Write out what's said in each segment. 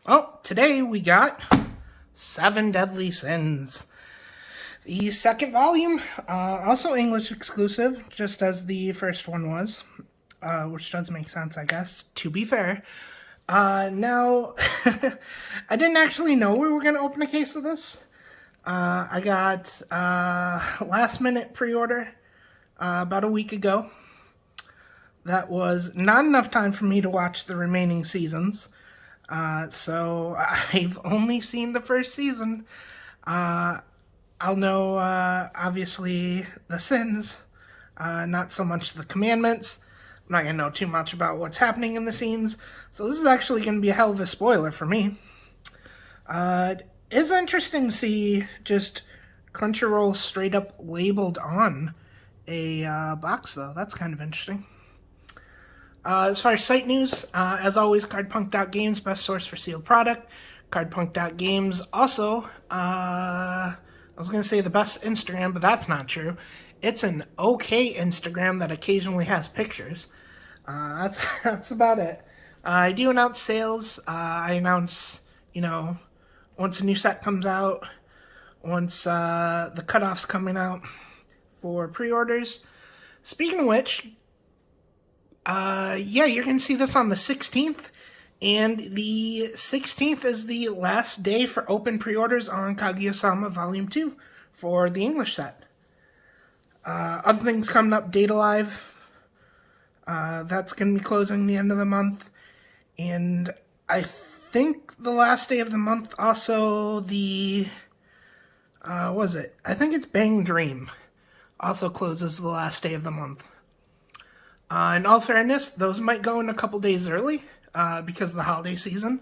Well, today we got Seven Deadly Sins. The second volume, also English exclusive, just as the first one was, which does make sense, I guess, to be fair. Now, I didn't actually know we were going to open a case of this. I got last minute pre-order about a week ago. That was not enough time for me to watch the remaining seasons. So I've only seen the first season. I'll know, obviously, the sins, not so much the commandments. I'm not going to know too much about what's happening in the scenes, so this is actually going to be a hell of a spoiler for me. It is interesting to see just Crunchyroll straight up labeled on a box, though. That's kind of interesting. As far as site news, as always, cardpunk.games, best source for sealed product. Cardpunk.games also, I was going to say the best Instagram, but that's not true. It's an okay Instagram that occasionally has pictures. That's about it. I do announce sales. I announce, once a new set comes out, once the cutoff's coming out for pre-orders. Speaking of which, you're going to see this on the 16th, and the 16th is the last day for open pre-orders on Kaguya-sama Volume 2 for the English set. Other things coming up, Data Live, that's going to be closing the end of the month, and I think the last day of the month also the, I think it's Bang Dream, also closes the last day of the month. In all fairness, those might go in a couple days early because of the holiday season.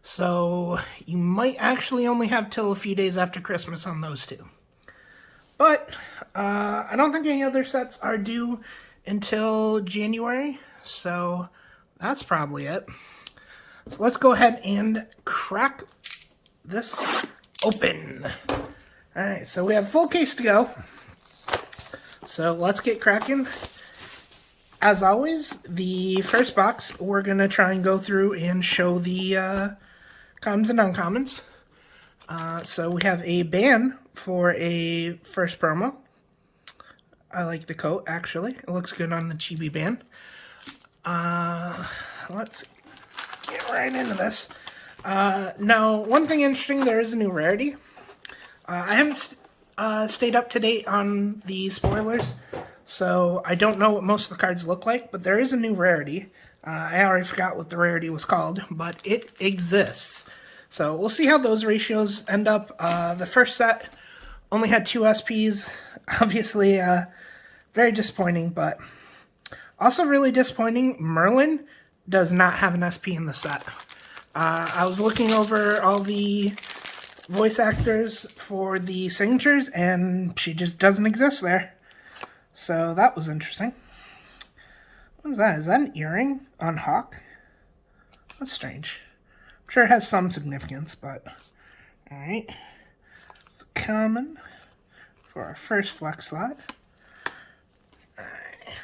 So you might actually only have till a few days after Christmas on those two. But I don't think any other sets are due until January. So that's probably it. So let's go ahead and crack this open. Alright, so we have a full case to go. So let's get cracking. As always, the first box, we're going to try and go through and show the commons and uncommons. So we have a ban for a first promo. I like the coat, actually. It looks good on the chibi band. Let's get right into this. Now, one thing interesting, there is a new rarity. I haven't stayed up to date on the spoilers, so I don't know what most of the cards look like, but there is a new rarity. I already forgot what the rarity was called, but it exists. So we'll see how those ratios end up. The first set only had 2 SPs. Obviously, very disappointing, but also really disappointing, Merlin does not have an SP in the set. I was looking over all the voice actors for the signatures, and she just doesn't exist there. So that was interesting. What is that? Is that an earring on Hawk? That's strange. I'm sure it has some significance, but... Alright. It's common for our first flex slot. Alright.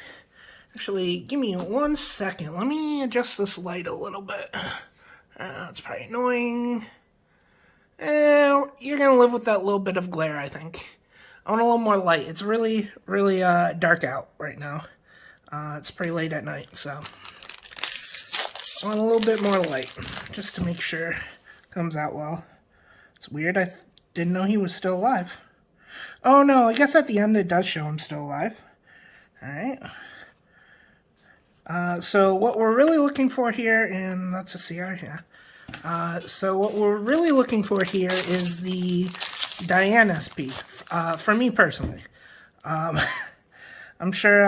Actually, give me 1 second. Let me adjust this light a little bit. That's probably annoying. You're going to live with that little bit of glare, I think. I want a little more light. It's really, really dark out right now. It's pretty late at night, so I want a little bit more light, just to make sure it comes out well. It's weird, I didn't know he was still alive. Oh no, I guess at the end it does show him still alive. Alright. So what we're really looking for here, and that's a CR, yeah. So what we're really looking for here is the Diane SP, for me personally. I'm sure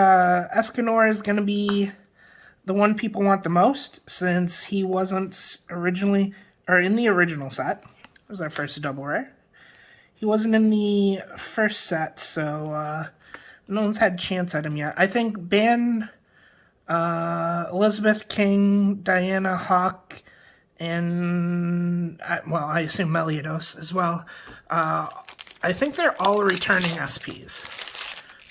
Escanor is going to be the one people want the most, since he wasn't originally, or in the original set. It was our first double rare. He wasn't in the first set, so no one's had a chance at him yet. I think ban Elizabeth, King, Diana, Hawk, and, well, I assume Meliodas as well. I think they're all returning SPs,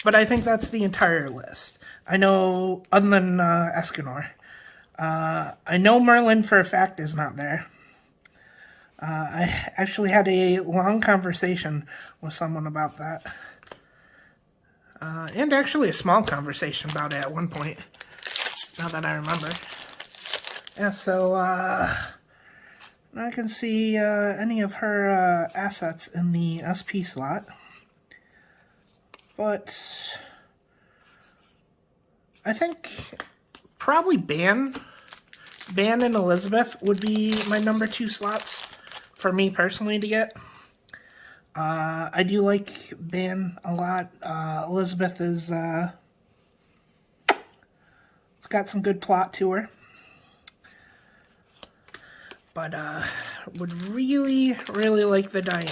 but I think that's the entire list. I know, other than Escanor, I know Merlin for a fact is not there. I actually had a long conversation with someone about that. And actually a small conversation about it at one point, now that I remember. Yeah, so I can see any of her assets in the SP slot. But I think probably Ban and Elizabeth would be my number 2 slots for me personally to get. I do like Ban a lot. Elizabeth is it's got some good plot to her. But would really, really like the Diana.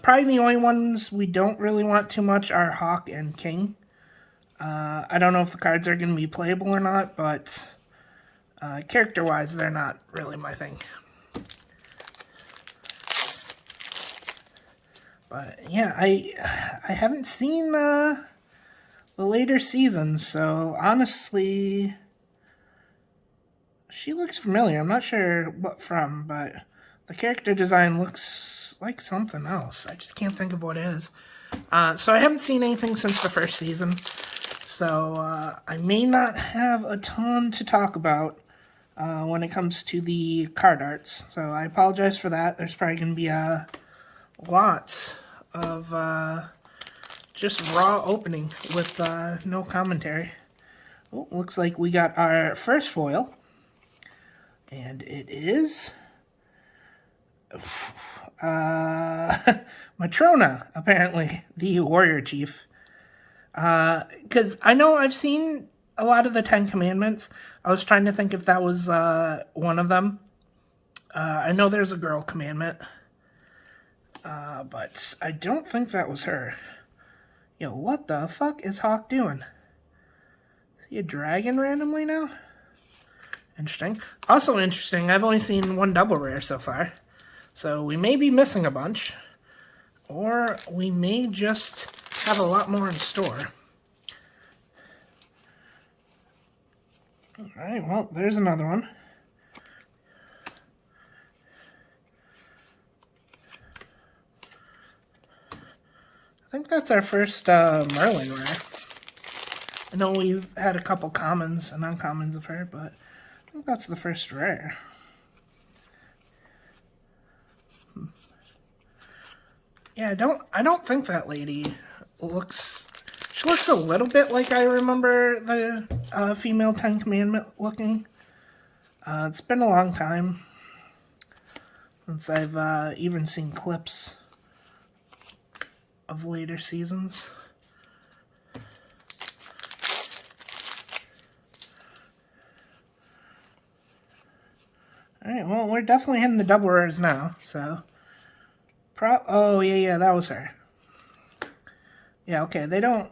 Probably the only ones we don't really want too much are Hawk and King. I don't know if the cards are going to be playable or not, but character-wise, they're not really my thing. But yeah, I haven't seen the later seasons, so honestly, she looks familiar. I'm not sure what from, but the character design looks like something else. I just can't think of what it is. So I haven't seen anything since the first season, so I may not have a ton to talk about when it comes to the card arts. So I apologize for that. There's probably going to be a lot of just raw opening with no commentary. Oh, looks like we got our first foil. And it is Matrona, apparently, the warrior chief. Because I know I've seen a lot of the 10 Commandments. I was trying to think if that was one of them. I know there's a girl commandment. But I don't think that was her. Yo, what the fuck is Hawk doing? Is he a dragon randomly now? Interesting. Also interesting, I've only seen one double rare so far. So we may be missing a bunch. Or we may just have a lot more in store. Alright, well, there's another one. I think that's our first Merlin rare. I know we've had a couple commons and uncommons of her, but I think that's the first rare. Yeah, I don't think that lady looks... She looks a little bit like I remember the female 10 Commandment looking. It's been a long time since I've even seen clips of later seasons. Alright, well, we're definitely hitting the double rares now, so... Oh, yeah, that was her. Yeah, okay, they don't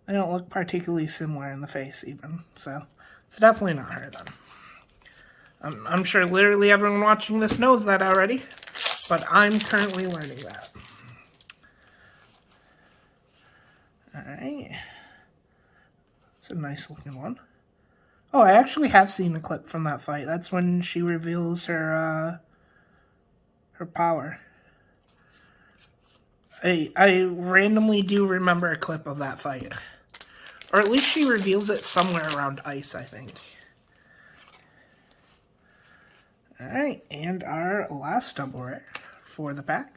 look particularly similar in the face, even, so... It's definitely not her, then. I'm sure literally everyone watching this knows that already, but I'm currently learning that. Alright. It's a nice looking one. Oh, I actually have seen a clip from that fight. That's when she reveals her power. I randomly do remember a clip of that fight. Or at least she reveals it somewhere around ice, I think. Alright, and our last double rare for the pack.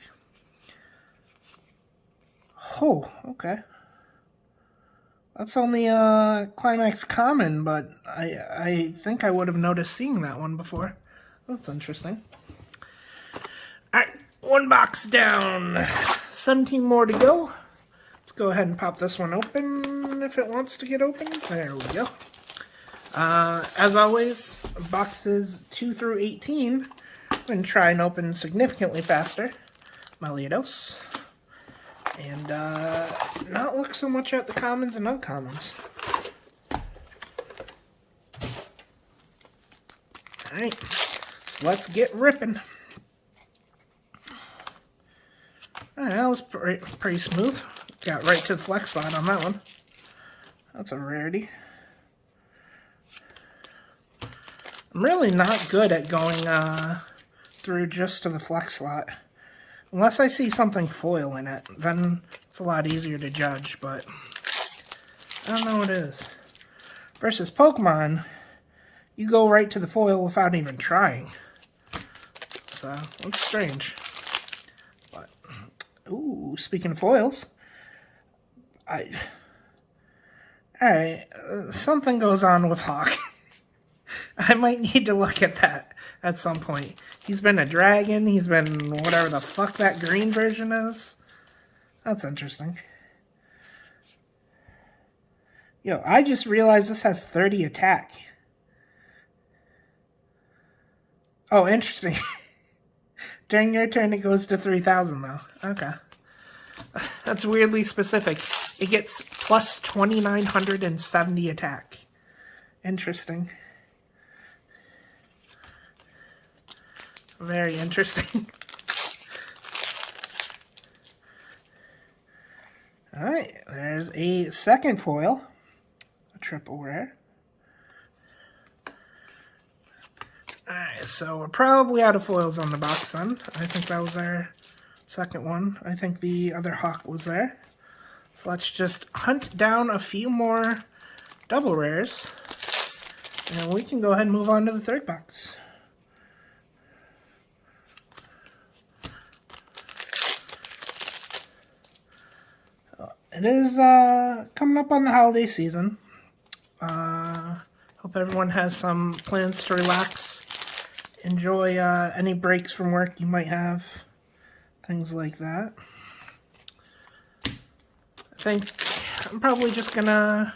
Oh, okay. That's only a Climax Common, but I think I would have noticed seeing that one before. That's interesting. Alright, one box down. 17 more to go. Let's go ahead and pop this one open if it wants to get open. There we go. As always, boxes 2 through 18. I'm going to try and open significantly faster. Maliados. And not look so much at the commons and uncommons. Alright, so let's get ripping. Alright, that was pretty smooth. Got right to the flex slot on that one. That's a rarity. I'm really not good at going through just to the flex slot. Unless I see something foil in it, then it's a lot easier to judge, but I don't know what it is. Versus Pokemon, you go right to the foil without even trying. So, it's strange. But, ooh, speaking of foils, alright, something goes on with Hawk. I might need to look at that at some point. He's been a dragon, he's been whatever the fuck that green version is. That's interesting. Yo, I just realized this has 30 attack. Oh, interesting. During your turn, it goes to 3,000, though. Okay. That's weirdly specific. It gets plus 2,970 attack. Interesting. Very interesting. Alright, there's a second foil. A triple rare. Alright, so we're probably out of foils on the box then. I think that was our second one. I think the other Hawk was there. So let's just hunt down a few more double rares. And we can go ahead and move on to the third box. It is coming up on the holiday season. Hope everyone has some plans to relax. Enjoy any breaks from work you might have. Things like that. I think I'm probably just gonna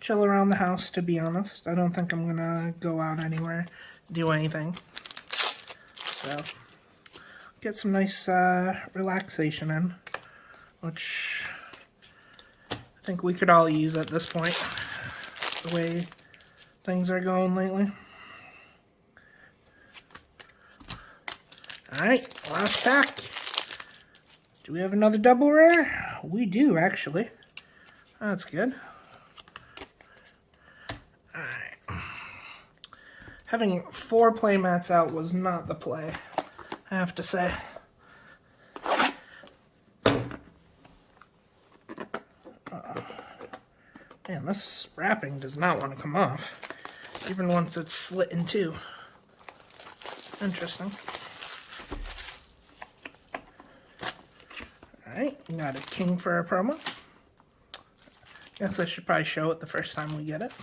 chill around the house, to be honest. I don't think I'm gonna go out anywhere, do anything. So, get some nice relaxation in, which I think we could all use at this point, the way things are going lately. Alright, last pack. Do we have another double rare? We do, actually. That's good. Alright. Having 4 playmats out was not the play, I have to say. Man, this wrapping does not want to come off, even once it's slit in two. Interesting. Alright, we got a king for our promo. Guess I should probably show it the first time we get it.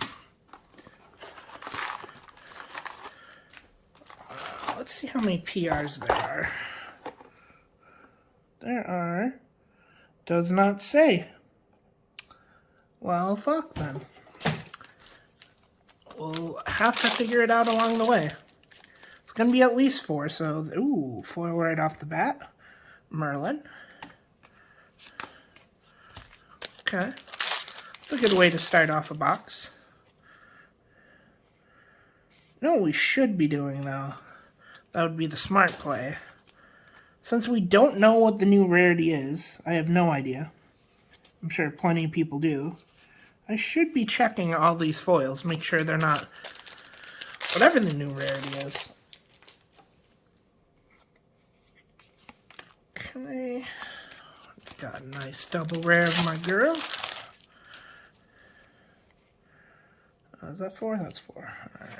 Let's see how many PRs there are. There are. Does not say. Well, fuck then. We'll have to figure it out along the way. It's gonna be at least 4, so... Ooh, foil right off the bat. Merlin. Okay. It's a good way to start off a box. You know what we should be doing, though? That would be the smart play. Since we don't know what the new rarity is, I have no idea. I'm sure plenty of people do. I should be checking all these foils, make sure they're not whatever the new rarity is. Okay. Got a nice double rare of my girl. Is that 4? That's 4. Alright.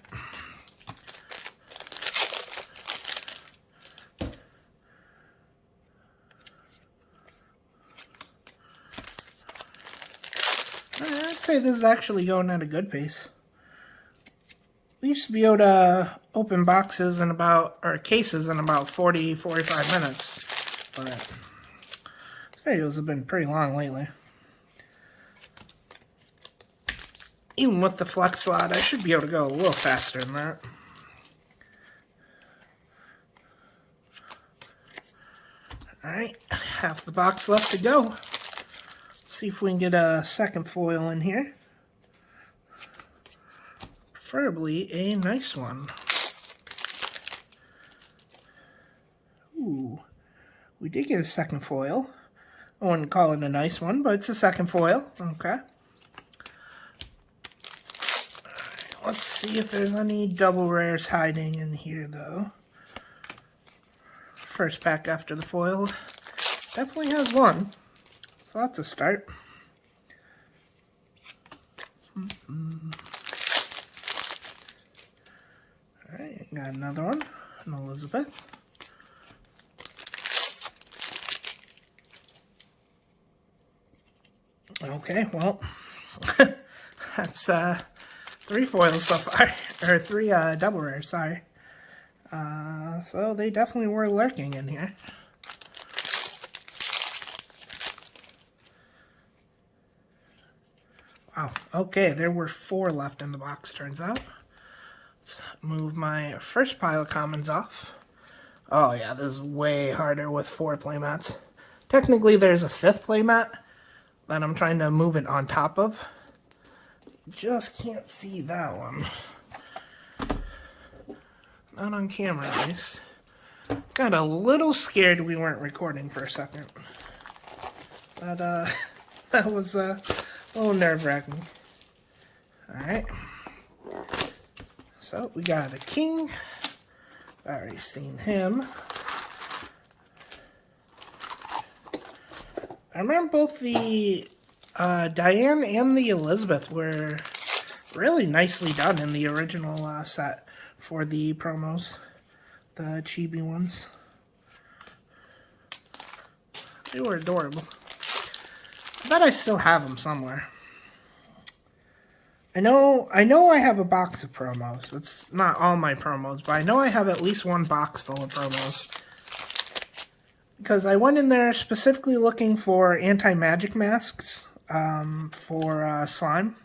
I'd say this is actually going at a good pace. We used to be able to open boxes in about, or cases in about 40, 45 minutes. But these videos have been pretty long lately. Even with the flex slot, I should be able to go a little faster than that. Alright, half the box left to go. See if we can get a second foil in here. Preferably a nice one. Ooh, we did get a second foil. I wouldn't call it a nice one, but it's a second foil. Okay. Let's see if there's any double rares hiding in here, though. First pack after the foil. Definitely has one. So that's a start. Alright, got another one. An Elizabeth. Okay, well, that's 3 foils so far, or 3 double rares, sorry. So they definitely were lurking in here. Wow, okay, there were 4 left in the box, turns out. Let's move my first pile of commons off. Oh yeah, this is way harder with 4 playmats. Technically there's a 5th playmat that I'm trying to move it on top of. Just can't see that one. Not on camera, at least. Got a little scared we weren't recording for a second. But, that was a little nerve-wracking. Alright. So, we got a king. Already seen him. I remember both the Diane and the Elizabeth were really nicely done in the original set for the promos, the chibi ones. They were adorable. I bet I still have them somewhere. I know I have a box of promos. It's not all my promos, but I know I have at least one box full of promos. Because I went in there specifically looking for anti-magic masks for Slime.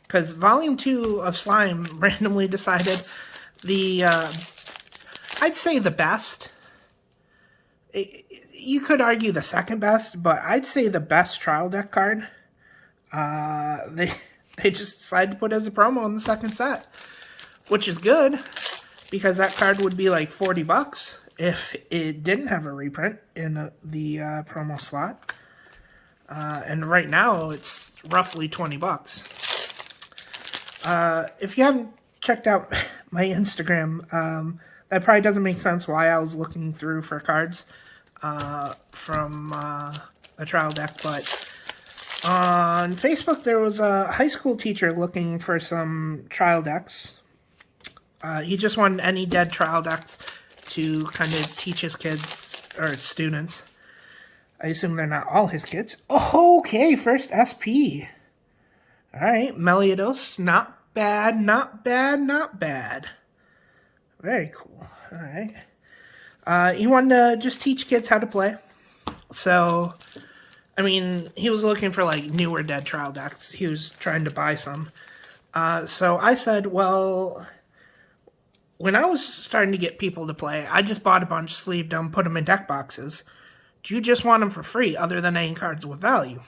Because Volume 2 of Slime randomly decided I'd say the best. You could argue the second best, but I'd say the best trial deck card. They just decided to put as a promo in the second set. Which is good, because that card would be like $40 if it didn't have a reprint in the promo slot. And right now, it's roughly $20. If you haven't checked out my Instagram, that probably doesn't make sense why I was looking through for cards from a trial deck, but on Facebook there was a high school teacher looking for some trial decks. He just wanted any dead trial decks to kind of teach his kids, or students. I assume they're not all his kids. Oh, okay, first SP. Alright, Meliodas, not bad, not bad, not bad. Very cool, alright. He wanted to just teach kids how to play. So, I mean, he was looking for, like, newer dead trial decks. He was trying to buy some. So I said, well, when I was starting to get people to play, I just bought a bunch, sleeved them, put them in deck boxes. Do you just want them for free, other than any cards with value?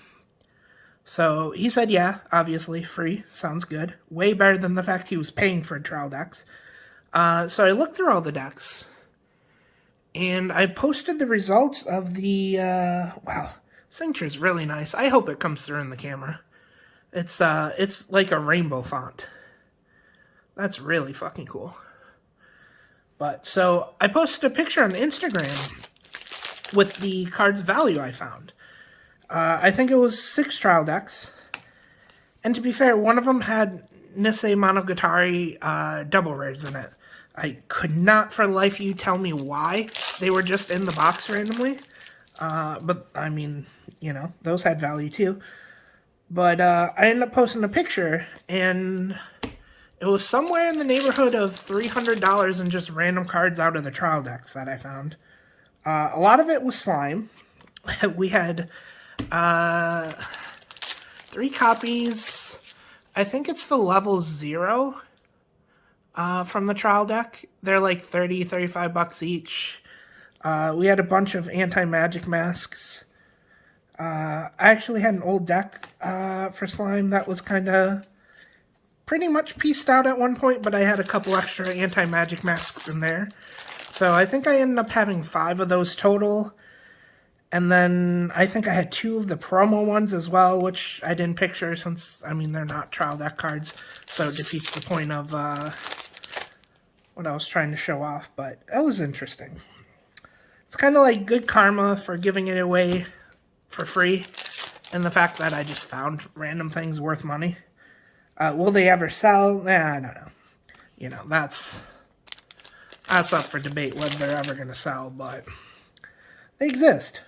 So he said, yeah, obviously, free, sounds good. Way better than the fact he was paying for trial decks. So I looked through all the decks, and I posted the results of the, wow, signature's really nice. I hope it comes through in the camera. It's like a rainbow font. That's really fucking cool. But, so, I posted a picture on Instagram with the card's value I found. I think it was 6 trial decks. And to be fair, one of them had Nisei Monogatari double rares in it. I could not for life of you tell me why they were just in the box randomly. But, I mean, you know, those had value too. But I ended up posting a picture, and it was somewhere in the neighborhood of $300 in just random cards out of the trial decks that I found. A lot of it was Slime. We had 3 copies. I think it's the level 0 from the trial deck. They're like $30, $35 each. We had a bunch of anti-magic masks. I actually had an old deck for Slime that was kind of pretty much pieced out at one point, but I had a couple extra anti-magic masks in there. So I think I ended up having 5 of those total. And then I think I had 2 of the promo ones as well, which I didn't picture since, I mean, they're not trial deck cards, so it defeats the point of what I was trying to show off, but that was interesting. It's kind of like good karma for giving it away for free, and the fact that I just found random things worth money. Will they ever sell? I don't know. You know, that's up for debate whether they're ever going to sell, but they exist.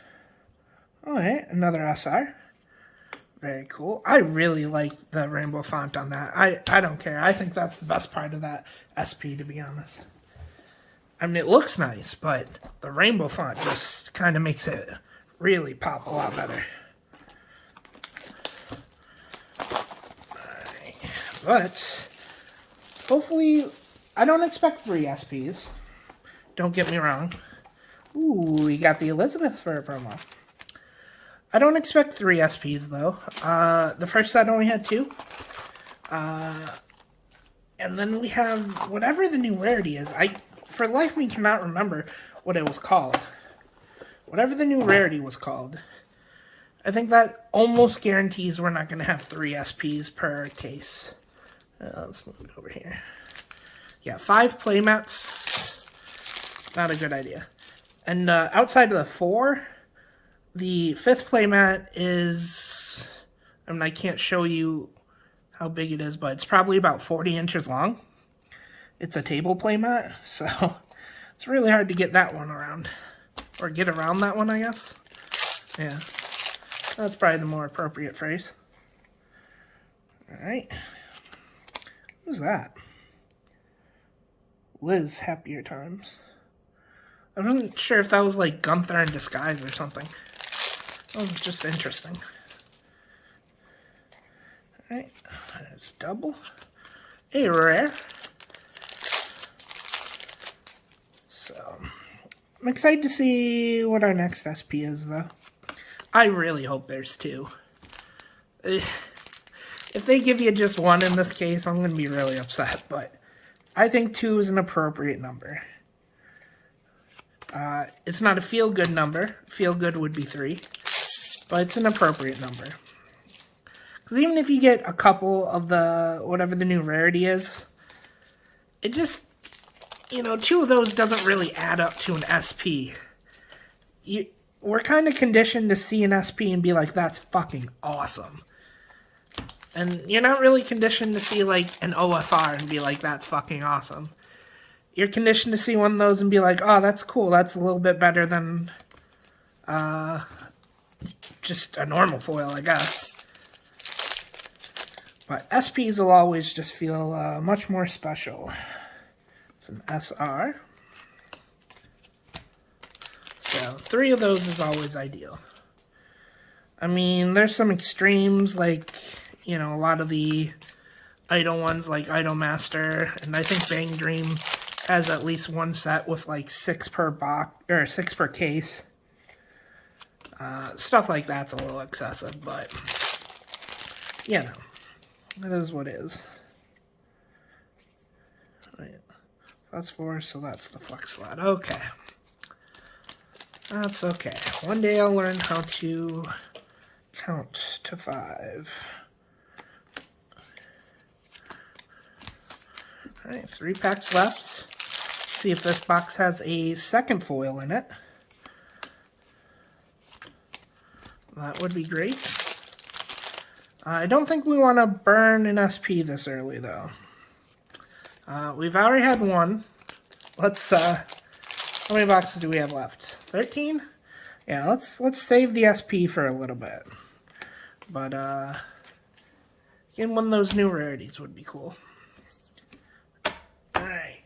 Alright, another SR. Very cool. I really like the rainbow font on that. I don't care. I think that's the best part of that SP, to be honest. I mean, it looks nice, but the rainbow font just kind of makes it really pop a lot better. Alright. But hopefully, I don't expect 3 SPs. Don't get me wrong. Ooh, we got the Elizabeth for a promo. I don't expect 3 SPs, though. The first set only had 2. And then we have whatever the new rarity is. I, for life of me, cannot remember what it was called. Whatever the new rarity was called. I think that almost guarantees we're not going to have 3 SPs per case. Let's move it over here. Yeah, 5 playmats. Not a good idea. And outside of the 4... the 5th playmat is, I mean, I can't show you how big it is, but it's probably about 40 inches long. It's a table playmat, so it's really hard to get that one around. Or get around that one, I guess. Yeah, that's probably the more appropriate phrase. Alright. Who's that? Liz, Happier Times. I wasn't sure if that was like Gunther in disguise or something. Oh, it's just interesting. Alright, it's double. A rare. So, I'm excited to see what our next SP is, though. I really hope there's 2. If they give you just 1 in this case, I'm going to be really upset, but I think 2 is an appropriate number. It's not a feel-good number. Feel-good would be 3. But it's an appropriate number. Because even if you get a couple of the, whatever the new rarity is, it just, you know, 2 of those doesn't really add up to an SP. We're kind of conditioned to see an SP and be like, that's fucking awesome. And you're not really conditioned to see, like, an OFR and be like, that's fucking awesome. You're conditioned to see one of those and be like, oh, that's cool. That's a little bit better than, just a normal foil, I guess. But SPs will always just feel much more special. It's an SR. So 3 of those is always ideal. I mean, there's some extremes, like, you know, a lot of the Idol ones, like Idol Master, and I think Bang Dream has at least 1 set with like 6 per box, or 6 per case. Stuff like that's a little excessive, but, you know, it is what it is. Right. That's 4, so that's the flex slot. Okay. That's okay. One day I'll learn how to count to 5. Alright, 3 packs left. See if this box has a second foil in it. That would be great. I don't think we want to burn an SP this early, though. We've already had 1. Let's, how many boxes do we have left? 13? Yeah, let's save the SP for a little bit. But, getting one of those new rarities would be cool. Alright.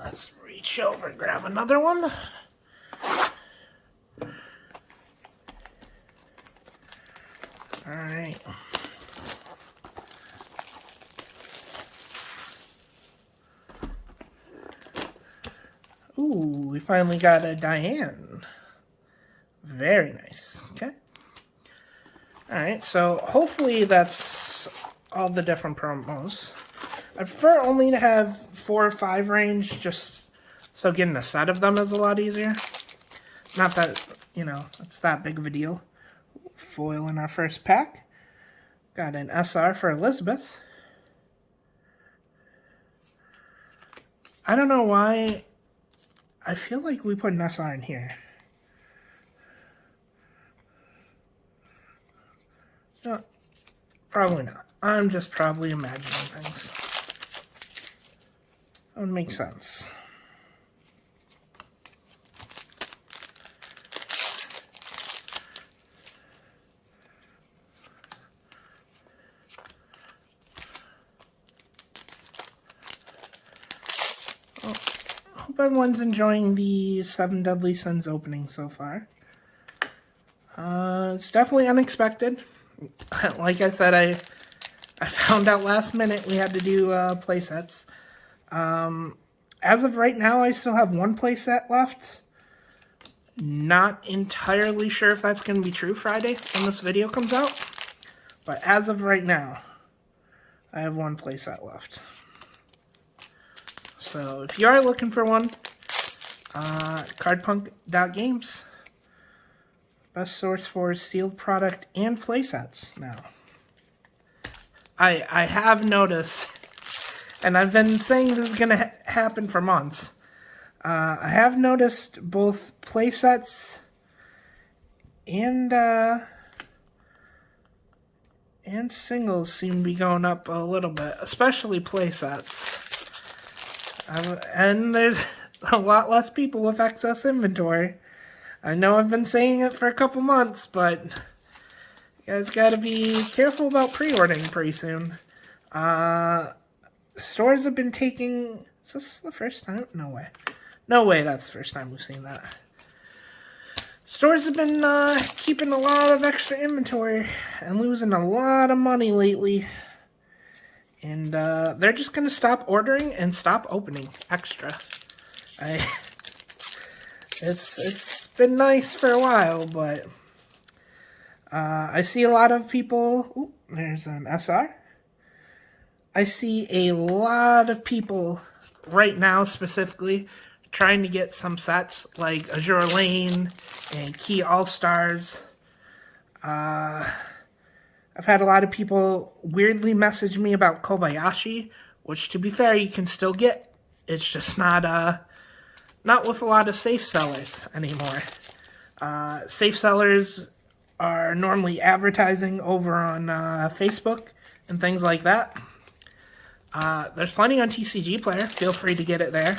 Let's reach over and grab another one. Alright. Ooh, we finally got a Diane. Very nice. Okay. Alright, so hopefully that's all the different promos. I prefer only to have 4 or 5 range, just so getting a set of them is a lot easier. Not that you know, it's that big of a deal. Foil in our first pack. Got an SR for Elizabeth. I don't know why. I feel like we put an SR in here. No, probably not. I'm just probably imagining things. That would make sense. Hope everyone's enjoying the 7 Deadly Sins opening so far. It's definitely unexpected. Like I said, I found out last minute we had to do playsets. As of right now, I still have 1 playset left. Not entirely sure if that's going to be true Friday when this video comes out. But as of right now, I have 1 playset left. So if you are looking for one, cardpunk.games. Best source for sealed product and playsets now. I have noticed, and I've been saying this is going to happen for months. I have noticed both playsets and singles seem to be going up a little bit, especially playsets. And there's a lot less people with excess inventory. I know I've been saying it for a couple months, but you guys gotta be careful about pre-ordering pretty soon. Stores have been taking... Is this the first time? No way. No way that's the first time we've seen that. Stores have been keeping a lot of extra inventory and losing a lot of money lately. And they're just going to stop ordering and stop opening extra. It's been nice for a while, but I see a lot of people... Ooh, there's an SR. I see a lot of people right now specifically trying to get some sets like Azure Lane and Key All-Stars. I've had a lot of people weirdly message me about Kobayashi, which, to be fair, you can still get. It's just not with a lot of safe sellers anymore. Safe sellers are normally advertising over on Facebook and things like that. There's plenty on TCG Player. Feel free to get it there.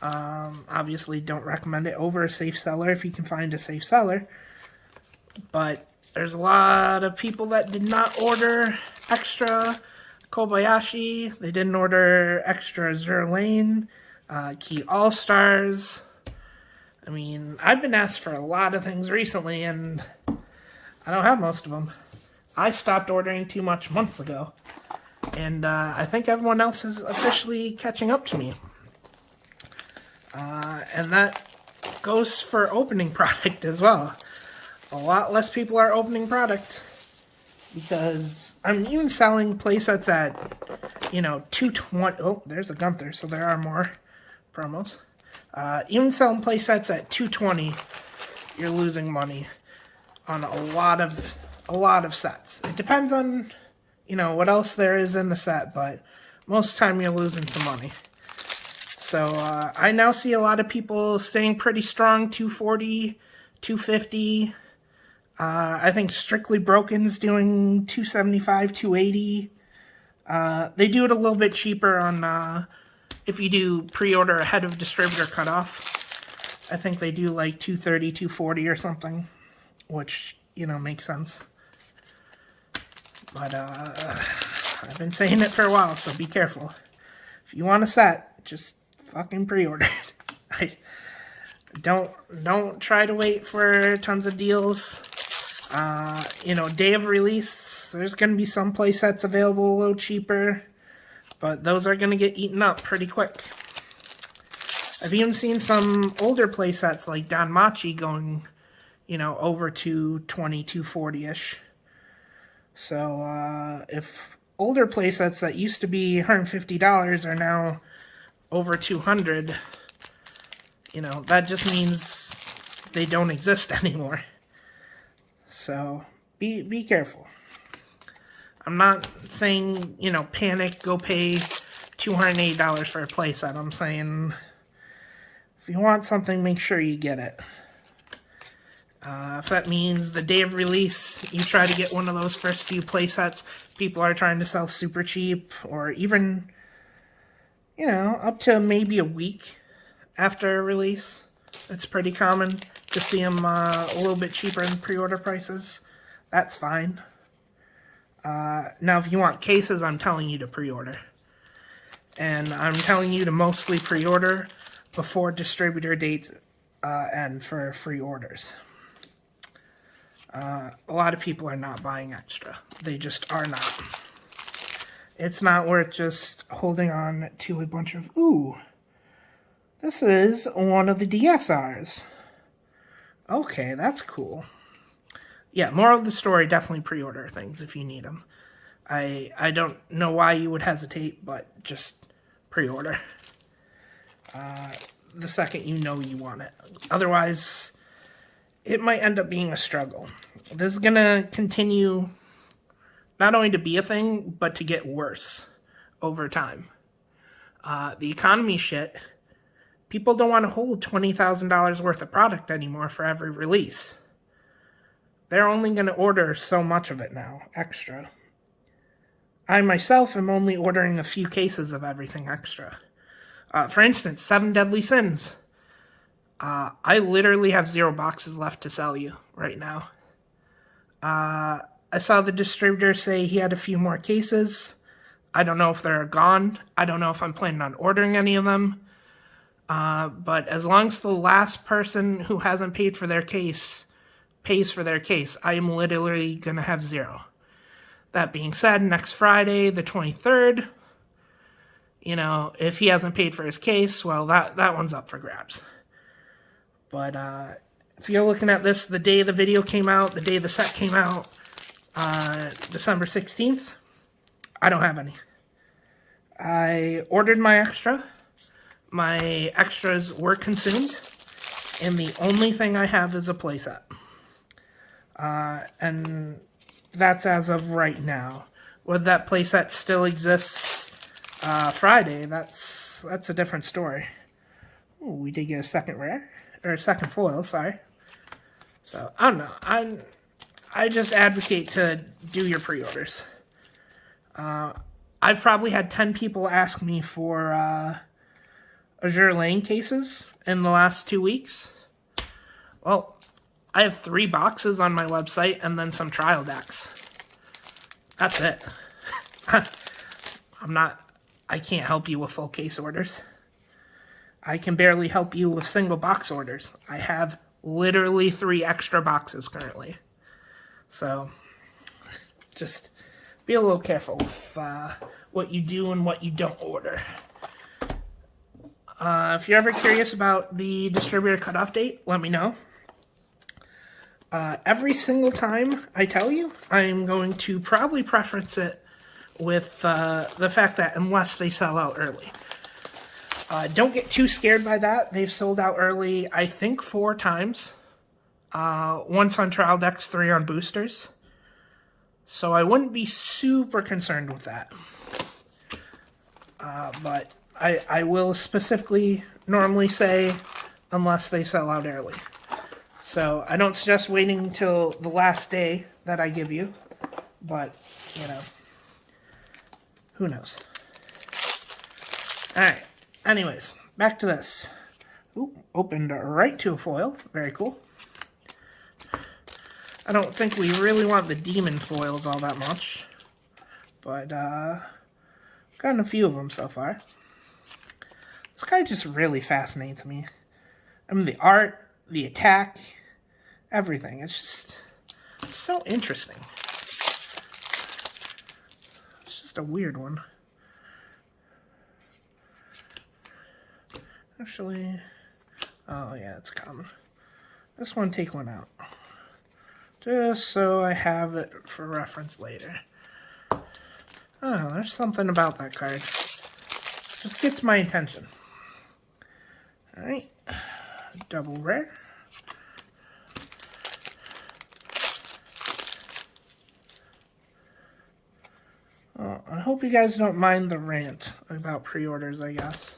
Obviously, don't recommend it over a safe seller if you can find a safe seller. But there's a lot of people that did not order extra Kobayashi. They didn't order extra Azure Lane, Key All-Stars. I mean, I've been asked for a lot of things recently, and I don't have most of them. I stopped ordering too much months ago, and I think everyone else is officially catching up to me. And that goes for opening product as well. A lot less people are opening product because I'm even selling playsets at, you know, $220. Oh, there's a Gunther, so there are more promos. Even selling playsets at $220, you're losing money on a lot of sets. It depends on, you know, what else there is in the set, but most of the time you're losing some money. So I now see a lot of people staying pretty strong, $240, $250. I think Strictly Broken's doing $275, $280. They do it a little bit cheaper on if you do pre-order ahead of distributor cutoff. I think they do like $230, $240 or something, which, you know, makes sense. But I've been saying it for a while, so be careful. If you want a set, just fucking pre-order it. Don't try to wait for tons of deals. You know, day of release, there's going to be some play sets available a little cheaper, but those are going to get eaten up pretty quick. I've even seen some older play sets like Danmachi going, you know, over to $220, $240-ish. So, if older play sets that used to be $150 are now over $200, you know, that just means they don't exist anymore. So be careful. I'm not saying, you know, panic, go pay $280 for a playset. I'm saying if you want something, make sure you get it. If that means the day of release, you try to get one of those first few playsets people are trying to sell super cheap, or even, you know, up to maybe a week after release. It's pretty common to see them a little bit cheaper in pre-order prices. That's fine. Now, if you want cases, I'm telling you to pre-order. And I'm telling you to mostly pre-order before distributor dates end for free orders. A lot of people are not buying extra. They just are not. It's not worth just holding on to a bunch of, ooh, this is one of the DSRs. Okay, that's cool. Yeah, moral of the story, definitely pre-order things if you need them. I don't know why you would hesitate, but just pre-order. The second you know you want it. Otherwise, it might end up being a struggle. This is going to continue not only to be a thing, but to get worse over time. The economy shit, people don't want to hold $20,000 worth of product anymore for every release. They're only going to order so much of it now, extra. I myself am only ordering a few cases of everything extra. For instance, 7 Deadly Sins. I literally have 0 boxes left to sell you right now. I saw the distributor say he had a few more cases. I don't know if they're gone. I don't know if I'm planning on ordering any of them. But as long as the last person who hasn't paid for their case pays for their case, I am literally going to have 0. That being said, next Friday, the 23rd, you know, if he hasn't paid for his case, well, that one's up for grabs. But if you're looking at this, the day the video came out, the day the set came out, December 16th, I don't have any. I ordered my extra. My extras were consumed, and the only thing I have is a playset. And that's as of right now. Whether that playset still exists Friday, that's a different story. Ooh, we did get a second rare. Or a second foil, sorry. So, I don't know. I just advocate to do your pre-orders. I've probably had 10 people ask me for Azure Lane cases in the last 2 weeks. Well, I have 3 boxes on my website and then some trial decks. That's it. I can't help you with full case orders. I can barely help you with single box orders. I have literally 3 extra boxes currently. So, just be a little careful with what you do and what you don't order. If you're ever curious about the distributor cutoff date, let me know. Every single time I tell you, I'm going to probably preference it with the fact that unless they sell out early. Don't get too scared by that. They've sold out early, I think, 4 times. Once on trial decks, 3 on boosters. So I wouldn't be super concerned with that. But I will specifically normally say unless they sell out early. So I don't suggest waiting until the last day that I give you. But, you know, who knows? Alright. Anyways, back to this. Ooh, opened right to a foil. Very cool. I don't think we really want the demon foils all that much. But, gotten a few of them so far. This guy just really fascinates me. I mean, the art, the attack, everything. It's just so interesting. It's just a weird one. Actually, oh yeah, it's common. This one, take one out. Just so I have it for reference later. Oh, there's something about that card. Just gets my attention. Alright, double rare. I hope you guys don't mind the rant about pre-orders, I guess.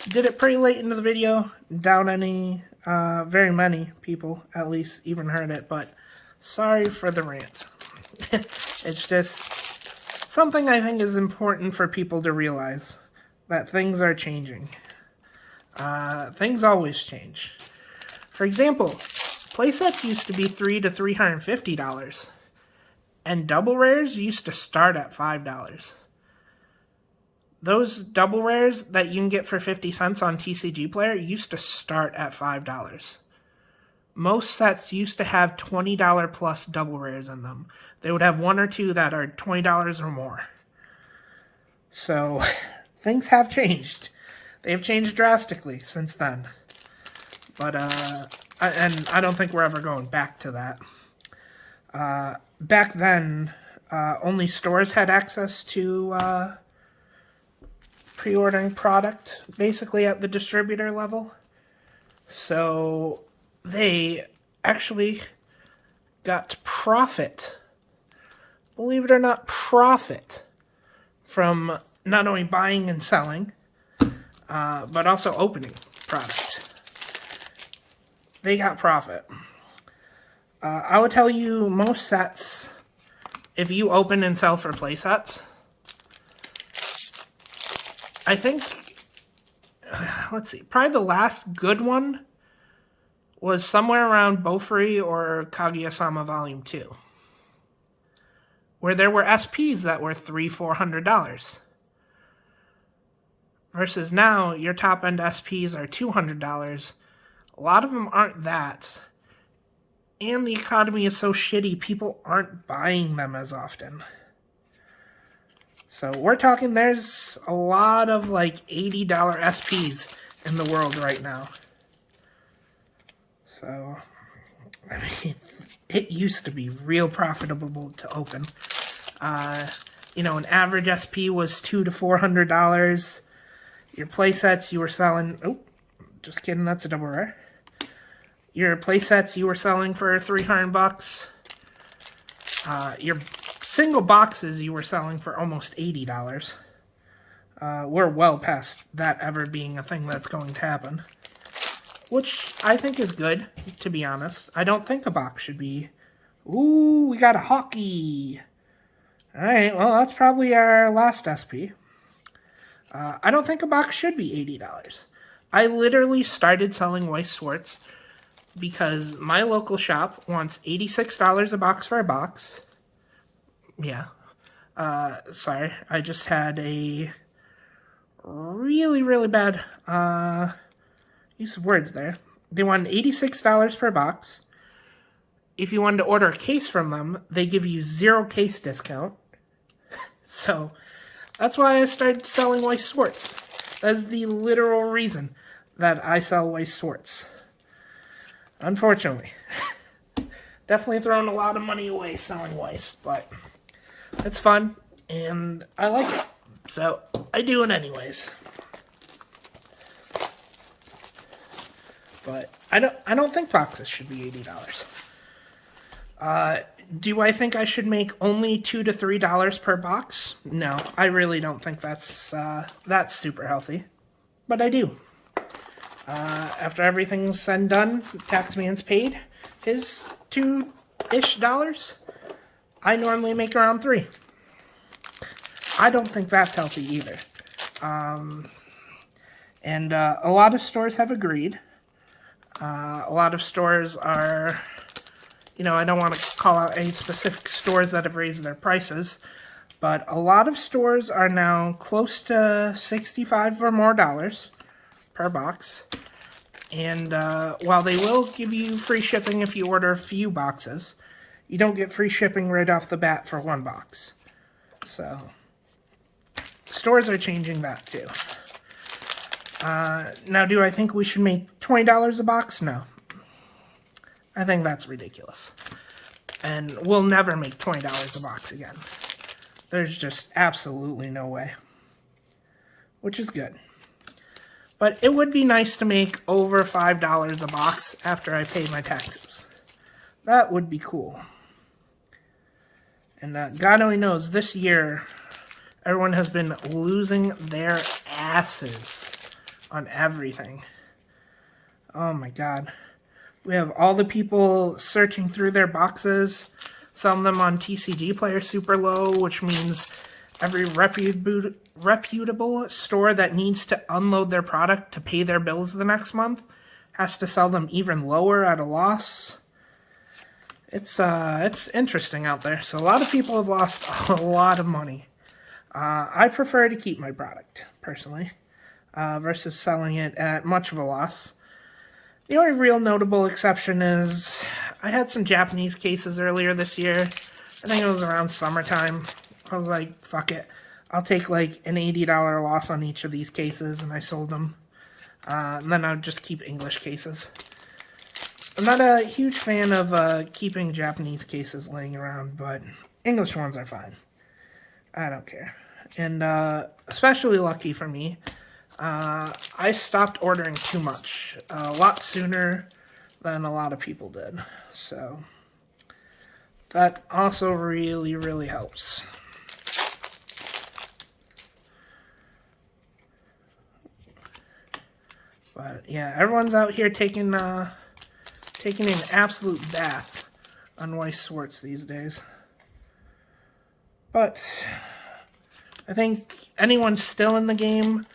Did it pretty late into the video. Doubt very many people, at least, even heard it, but sorry for the rant. It's just something I think is important for people to realize, that things are changing. Things always change. For example, playsets used to be $300 to $350, and double rares used to start at $5. Those double rares that you can get for 50 cents on TCG Player used to start at $5. Most sets used to have $20 plus double rares in them. They would have one or two that are $20 or more. So, things have changed. They've changed drastically since then. But, I don't think we're ever going back to that. Back then, only stores had access to pre-ordering product, basically at the distributor level. So they actually got profit, believe it or not, profit from not only buying and selling, but also opening product. They got profit. I would tell you most sets, if you open and sell for play sets, I think, let's see, probably the last good one was somewhere around Bofuri or Kaguya-sama Volume 2, where there were SPs that were $300-$400. Versus now, your top-end SPs are $200. A lot of them aren't that. And the economy is so shitty, people aren't buying them as often. So we're talking, there's a lot of like $80 SPs in the world right now. So, I mean, it used to be real profitable to open. You know, an average SP was $200 to $400. Your playsets you were selling, oh, just kidding, that's a double rare. Your playsets you were selling for $300. Your single boxes you were selling for almost $80. We're well past that ever being a thing that's going to happen. Which I think is good, to be honest. I don't think a box should be... Ooh, we got a hockey! Alright, well, that's probably our last SP. I don't think a box should be $80. I literally started selling Weiss Schwarz because my local shop wants $86 a box for a box. Yeah. Sorry, I just had a really, really bad use of words there. They wanted $86 per box. If you wanted to order a case from them, they give you 0 case discount. So, that's why I started selling Weiss Schwarz. That's the literal reason that I sell Weiss Schwarz. Unfortunately. Definitely throwing a lot of money away selling Weiss, but it's fun, and I like it. So, I do it anyways. But I don't think boxes should be $80. Do I think I should make only $2 to $3 per box? No, I really don't think that's super healthy. But I do. After everything's said and done, taxman's paid his $2-ish. I normally make around $3. I don't think that's healthy either. And a lot of stores have agreed. A lot of stores are, you know, I don't want to call out any specific stores that have raised their prices, but a lot of stores are now close to $65 or more per box. And while they will give you free shipping if you order a few boxes, you don't get free shipping right off the bat for one box. So, stores are changing that too. Now, do I think we should make $20 a box? No. I think that's ridiculous. And we'll never make $20 a box again. There's just absolutely no way. Which is good. But it would be nice to make over $5 a box after I pay my taxes. That would be cool. And God only knows, this year, everyone has been losing their asses on everything. Oh my God. We have all the people searching through their boxes, selling them on TCG Player super low, which means every reputable store that needs to unload their product to pay their bills the next month has to sell them even lower at a loss. It's interesting out there. So a lot of people have lost a lot of money. I prefer to keep my product, personally, versus selling it at much of a loss. The only real notable exception is I had some Japanese cases earlier this year. I think it was around summertime. I was like, fuck it. I'll take like an $80 loss on each of these cases, and I sold them. And then I would just keep English cases. I'm not a huge fan of keeping Japanese cases laying around, but English ones are fine. I don't care. And especially lucky for me, I stopped ordering too much a lot sooner than a lot of people did. So that also really, really helps. But yeah, everyone's out here taking an absolute bath on Weiss Schwarz these days. But I think anyone still in the game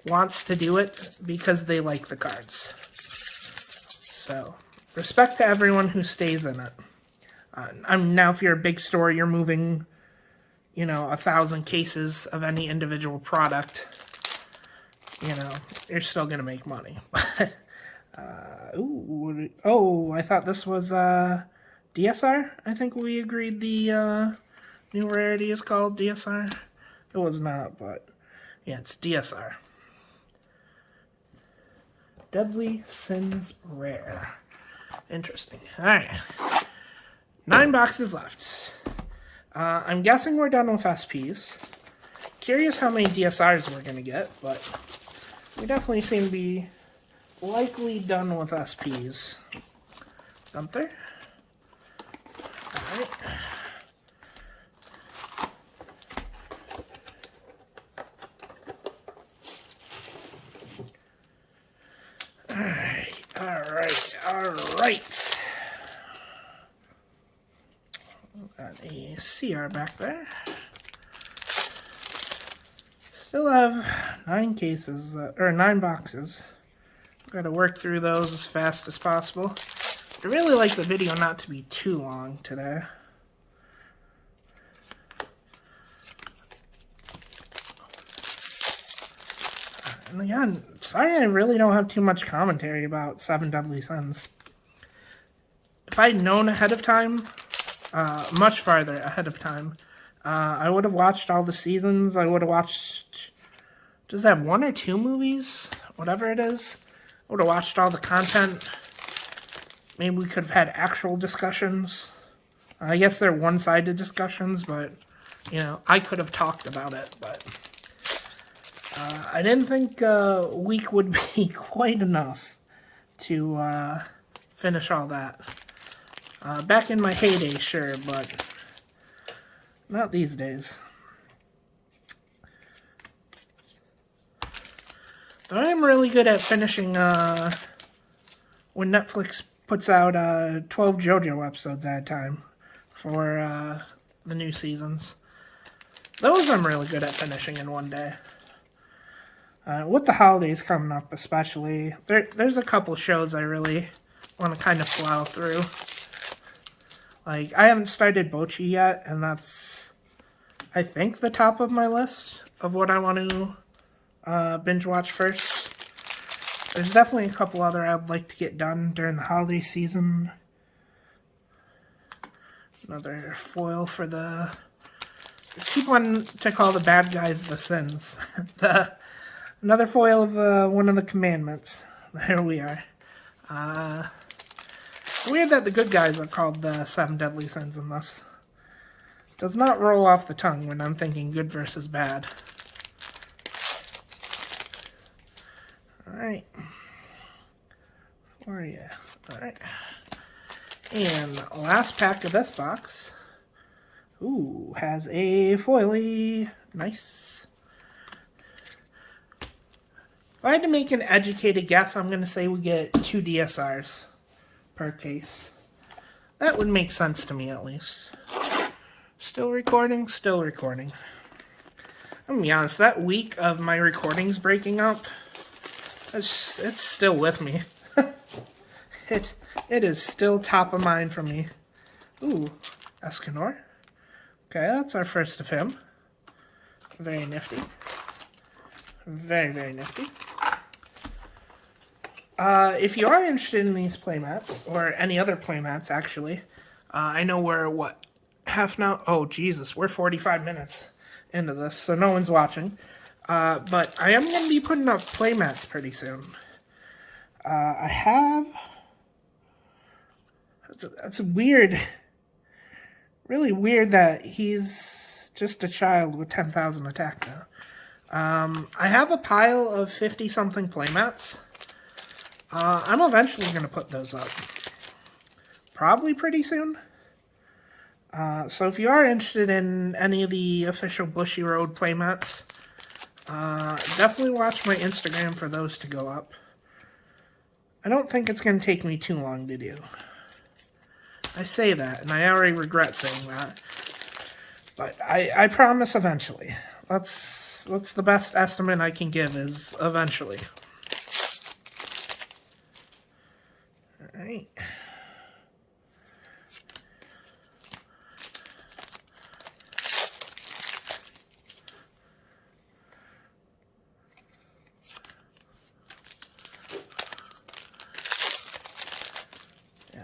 wants to do it because they like the cards. So, respect to everyone who stays in it. Now, if you're a big store, you're moving, 1,000 cases of any individual product, you're still going to make money. I thought this was DSR. I think we agreed the new rarity is called DSR. It was not, but yeah, it's DSR. Deadly Sins Rare. Interesting. Alright. 9 boxes left. I'm guessing we're done with SPs. Curious how many DSRs we're going to get, but we definitely seem to be likely done with SPs. Gunther. Alright. Alright. Got a CR back there. Still have 9 cases, or 9 boxes. Got to work through those as fast as possible. I really like the video not to be too long today. And again, sorry I really don't have too much commentary about 7 Deadly Sins. If I'd known ahead of time, much farther ahead of time, I would have watched all the seasons. I would have watched, does it have 1 or 2 movies? Whatever it is. I would have watched all the content. Maybe we could have had actual discussions. I guess they're one-sided discussions, but, I could have talked about it, but I didn't think a week would be quite enough to finish all that. Back in my heyday, sure, but not these days. But I am really good at finishing when Netflix puts out 12 JoJo episodes at a time for the new seasons. Those I'm really good at finishing in one day. With the holidays coming up especially, there's a couple shows I really want to kind of plow through. Like, I haven't started Bocchi yet, and that's, I think, the top of my list of what I want to binge watch first. There's definitely a couple other I'd like to get done during the holiday season. Another foil for the... I keep wanting to call the bad guys the sins. Another foil of one of the commandments. There we are. It's weird that the good guys are called the 7 Deadly Sins in this. Does not roll off the tongue when I'm thinking good versus bad. Alright. For you. Alright. And last pack of this box. Ooh, has a foily. Nice. If I had to make an educated guess, I'm going to say we get 2 DSRs per case. That would make sense to me, at least. Still recording? Still recording. I'm going to be honest, that week of my recordings breaking up, it's still with me. It is still top of mind for me. Ooh, Escanor. Okay, that's our first of him. Very nifty. Very, very nifty. If you are interested in these playmats, or any other playmats, actually, I know we're, what, half now? Oh, Jesus, we're 45 minutes into this, so no one's watching. But I am going to be putting up playmats pretty soon. I have... That's weird. Really weird that he's just a child with 10,000 attack now. I have a pile of 50-something playmats. I'm eventually going to put those up. Probably pretty soon. So if you are interested in any of the official Bushy Road playmats, definitely watch my Instagram for those to go up. I don't think it's going to take me too long to do. I say that, and I already regret saying that. But I promise eventually. That's the best estimate I can give, is eventually. Alright.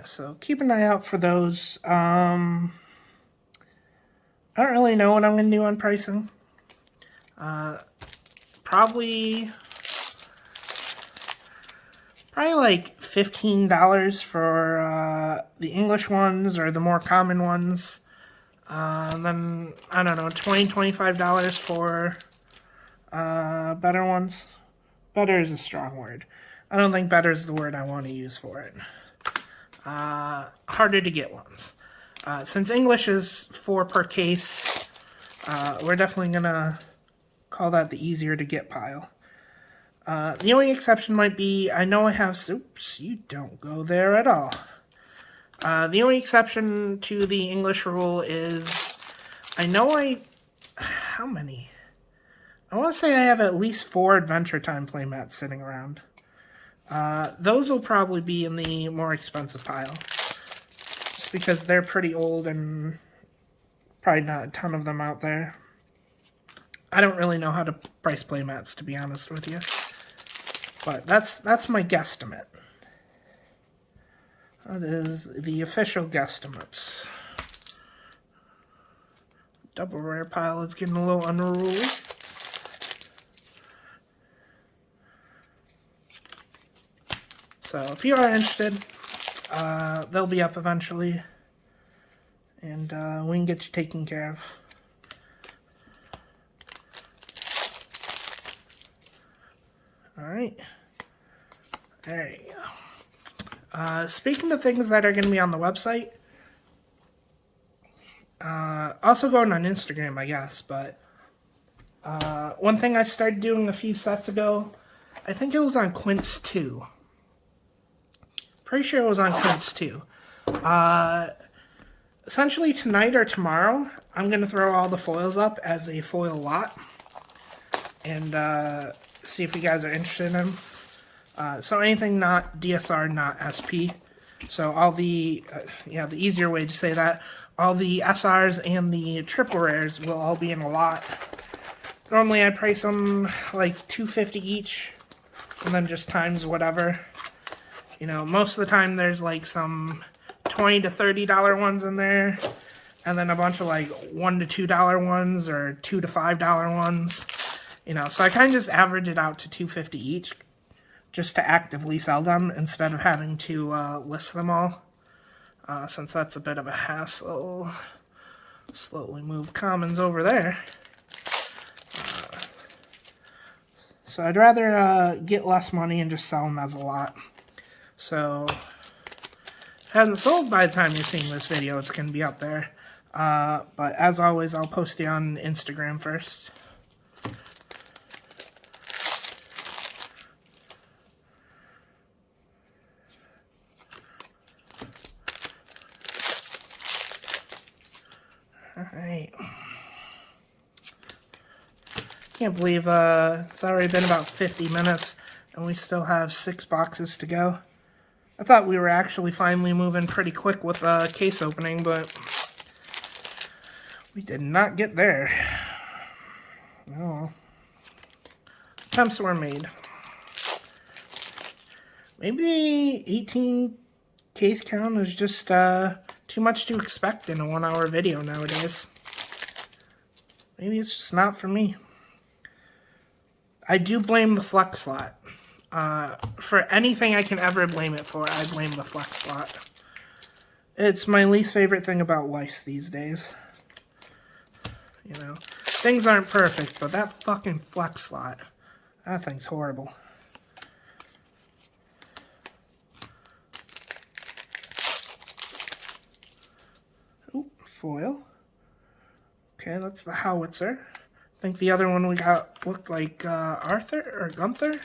So keep an eye out for those. I don't really know what I'm going to do on pricing. Probably like $15 for the English ones or the more common ones. Then, I don't know, $20, $25 for better ones. Better is a strong word. I don't think better is the word I want to use for it. Harder to get ones. Since English is 4 per case, we're definitely going to call that the easier to get pile. The only exception might be, I know I have... Oops, you don't go there at all. The only exception to the English rule is, I know how many? I want to say I have at least 4 Adventure Time playmats sitting around. Those will probably be in the more expensive pile. Just because they're pretty old and probably not a ton of them out there. I don't really know how to price playmats, to be honest with you. But that's my guesstimate. That is the official guesstimate. Double rare pile is getting a little unruly. So if you are interested, they'll be up eventually, and we can get you taken care of. Alright, there you go. Speaking of things that are going to be on the website, also going on Instagram, I guess, but one thing I started doing a few sets ago, I think it was on Quince 2. Pretty sure it was on Quince 2. Essentially tonight or tomorrow, I'm going to throw all the foils up as a foil lot. And see if you guys are interested in them. So anything not DSR, not SP. So all the, the easier way to say that, all the SRs and the triple rares will all be in a lot. Normally I price them like $250 each, and then just times whatever. You know, most of the time there's like some $20 to $30 ones in there, and then a bunch of like $1 to $2 ones or $2 to $5 ones. You know, so I kind of just average it out to $250 each, just to actively sell them instead of having to list them all, since that's a bit of a hassle. Slowly move commons over there. So I'd rather get less money and just sell them as a lot. So, if it hasn't sold by the time you're seeing this video, it's going to be up there. But as always, I'll post it on Instagram first. Alright. Can't believe it's already been about 50 minutes and we still have 6 boxes to go. I thought we were actually finally moving pretty quick with case opening, but we did not get there. No. Attempts were made. Maybe 18 case count is just too much to expect in a 1-hour video nowadays. Maybe it's just not for me. I do blame the flex slot. For anything I can ever blame it for, I blame the flex slot. It's my least favorite thing about Weiss these days. You know, things aren't perfect, but that fucking flex slot, that thing's horrible. Oop, foil. Okay, that's the howitzer. I think the other one we got looked like Arthur or Gunther?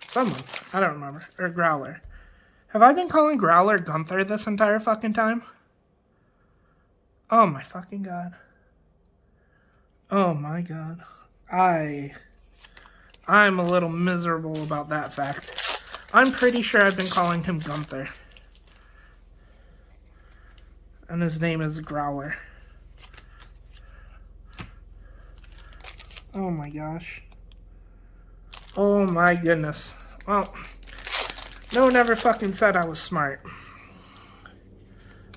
Someone. I don't remember. Or Growler. Have I been calling Growler Gunther this entire fucking time? Oh my fucking god. Oh my god. I'm a little miserable about that fact. I'm pretty sure I've been calling him Gunther. And his name is Growler. Oh my gosh. Oh my goodness. Well, no one ever fucking said I was smart.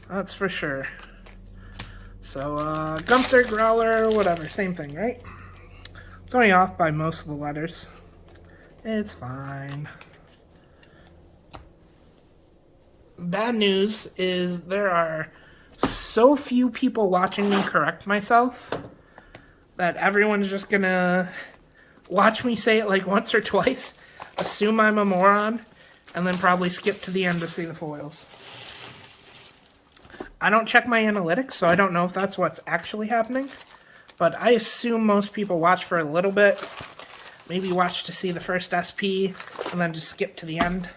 That's for sure. So, Gunther, Growler, whatever, same thing, right? It's only off by most of the letters. It's fine. Bad news is there are so few people watching me correct myself that everyone's just gonna watch me say it like once or twice, assume I'm a moron, and then probably skip to the end to see the foils. I don't check my analytics, so I don't know if that's what's actually happening, but I assume most people watch for a little bit, maybe watch to see the first SP, and then just skip to the end.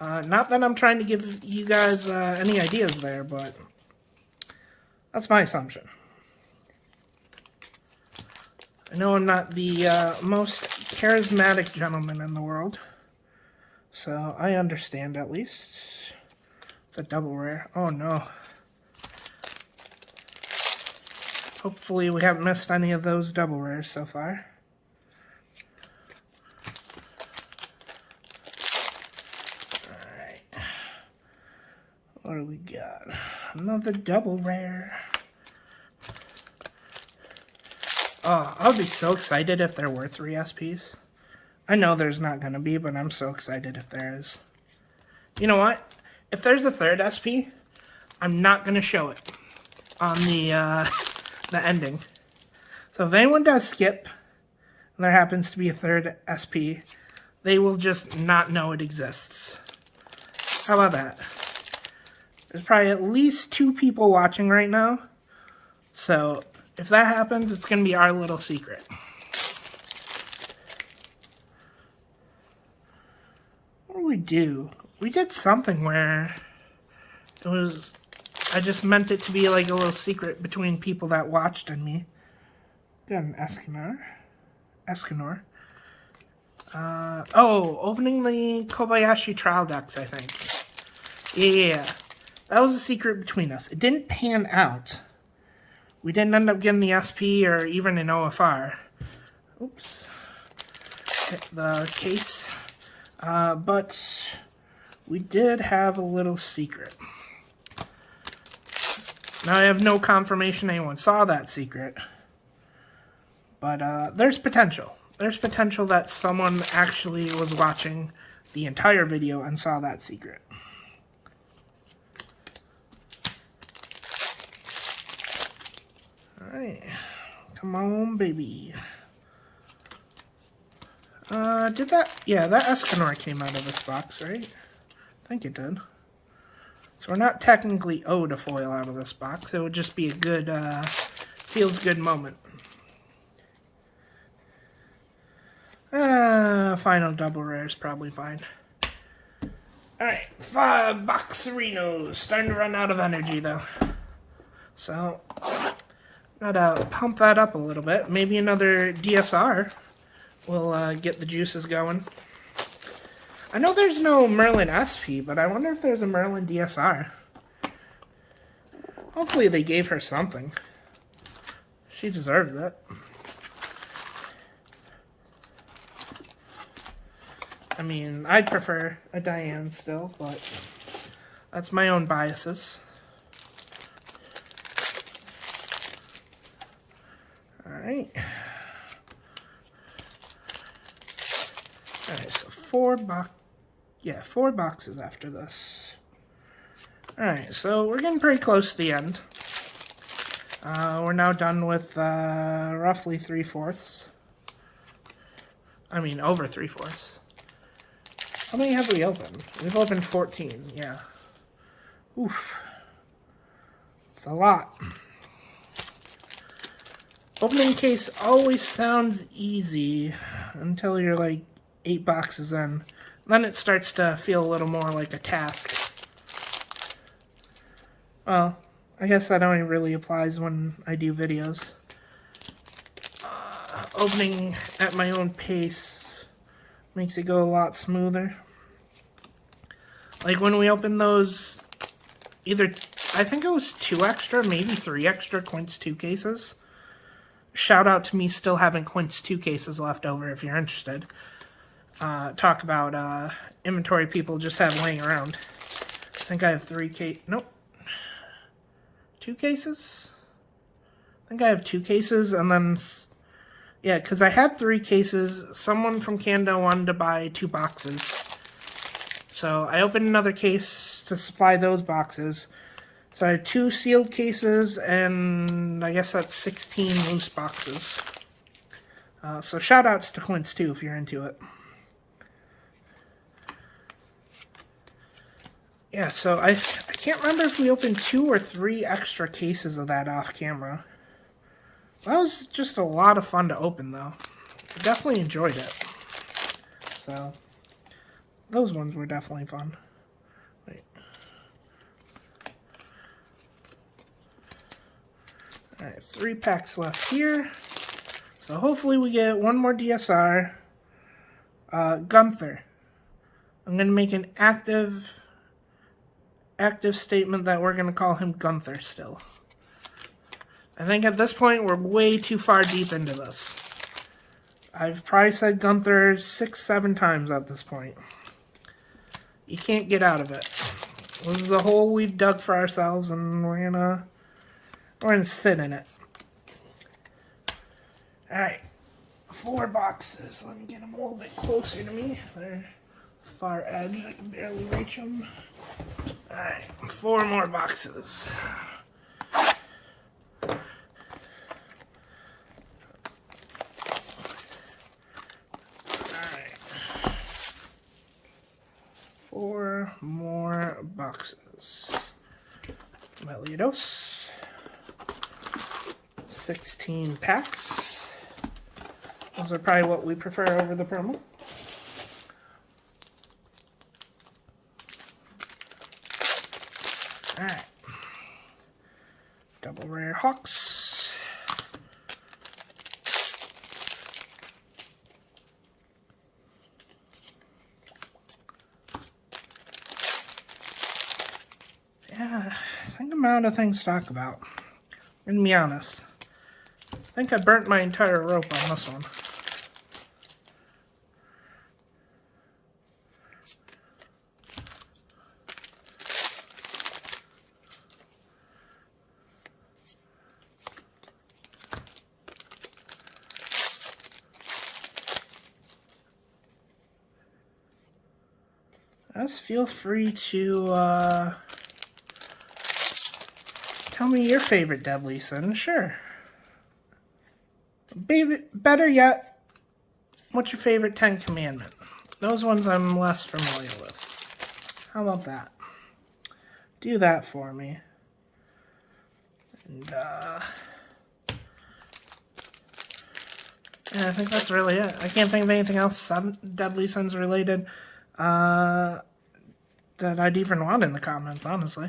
Not that I'm trying to give you guys any ideas there, but that's my assumption. I know I'm not the most charismatic gentleman in the world, so I understand at least. It's a double rare. Oh no. Hopefully we haven't missed any of those double rares so far. Alright. What do we got? Another double rare. Oh, I'll be so excited if there were 3 SPs. I know there's not going to be, but I'm so excited if there is. You know what? If there's a 3rd SP, I'm not going to show it on the ending. So if anyone does skip, and there happens to be a 3rd SP, they will just not know it exists. How about that? There's probably at least 2 people watching right now. So if that happens, it's going to be our little secret. What do we do? We did something where it was, I just meant it to be like a little secret between people that watched and me. Got an Escanor. Oh, opening the Kobayashi trial decks, I think. Yeah. That was a secret between us. It didn't pan out. We didn't end up getting the SP or even an OFR. Oops. Hit the case. But we did have a little secret. Now, I have no confirmation anyone saw that secret. But there's potential. There's potential that someone actually was watching the entire video and saw that secret. Alright. Come on, baby. Yeah, that Escanor came out of this box, right? I think it did. So we're not technically owed a foil out of this box. It would just be a good, feels good moment. Final double rare is probably fine. Alright, 5 Boxerinos. Starting to run out of energy, though. So, gotta pump that up a little bit. Maybe another DSR will get the juices going. I know there's no Merlin SP, but I wonder if there's a Merlin DSR. Hopefully they gave her something. She deserves it. I mean, I'd prefer a Diane still, but that's my own biases. Alright. Alright, so 4 boxes after this. Alright, so we're getting pretty close to the end. We're now done with roughly 3/4. I mean, over 3/4. How many have we opened? We've opened 14, yeah. Oof. It's a lot. Opening case always sounds easy until you're like 8 boxes in. Then it starts to feel a little more like a task. Well, I guess that only really applies when I do videos. Opening at my own pace makes it go a lot smoother. Like when we opened those, I think it was 2 extra, maybe 3 extra Quince 2 cases. Shout out to me still having Quince 2 cases left over if you're interested. Talk about inventory people just have laying around. I think I have 2 cases? I think I have 2 cases, and then, yeah, because I had 3 cases. Someone from Canada wanted to buy 2 boxes. So I opened another case to supply those boxes. So I had 2 sealed cases, and I guess that's 16 loose boxes. So shout outs to Quince too if you're into it. Yeah, so I can't remember if we opened 2 or 3 extra cases of that off camera. That was just a lot of fun to open, though. I definitely enjoyed it. So, those ones were definitely fun. Wait. Alright, 3 packs left here. So hopefully we get one more DSR. Gunther. I'm going to make an active statement that we're going to call him Gunther still. I think at this point we're way too far deep into this. I've probably said Gunther 6-7 times at this point. You can't get out of it. This is a hole we've dug for ourselves, and we're gonna sit in it. Alright. 4 boxes. Let me get them a little bit closer to me. They're far edge. I can barely reach them. Alright. 4 more boxes. Alright. 4 more boxes. Melios. 16 packs. Those are probably what we prefer over the promo. Alright. Double rare Hawks. Yeah, I think I'm out of things to talk about. I'm gonna be honest. I think I burnt my entire rope on this one. Just feel free to tell me your favorite Deadly Sin, sure. Better yet, what's your favorite 10 Commandment? Those ones I'm less familiar with. How about that? do that for me. And, yeah, I think that's really it. I can't think of anything else 7 Deadly Sins related that I'd even want in the comments, honestly.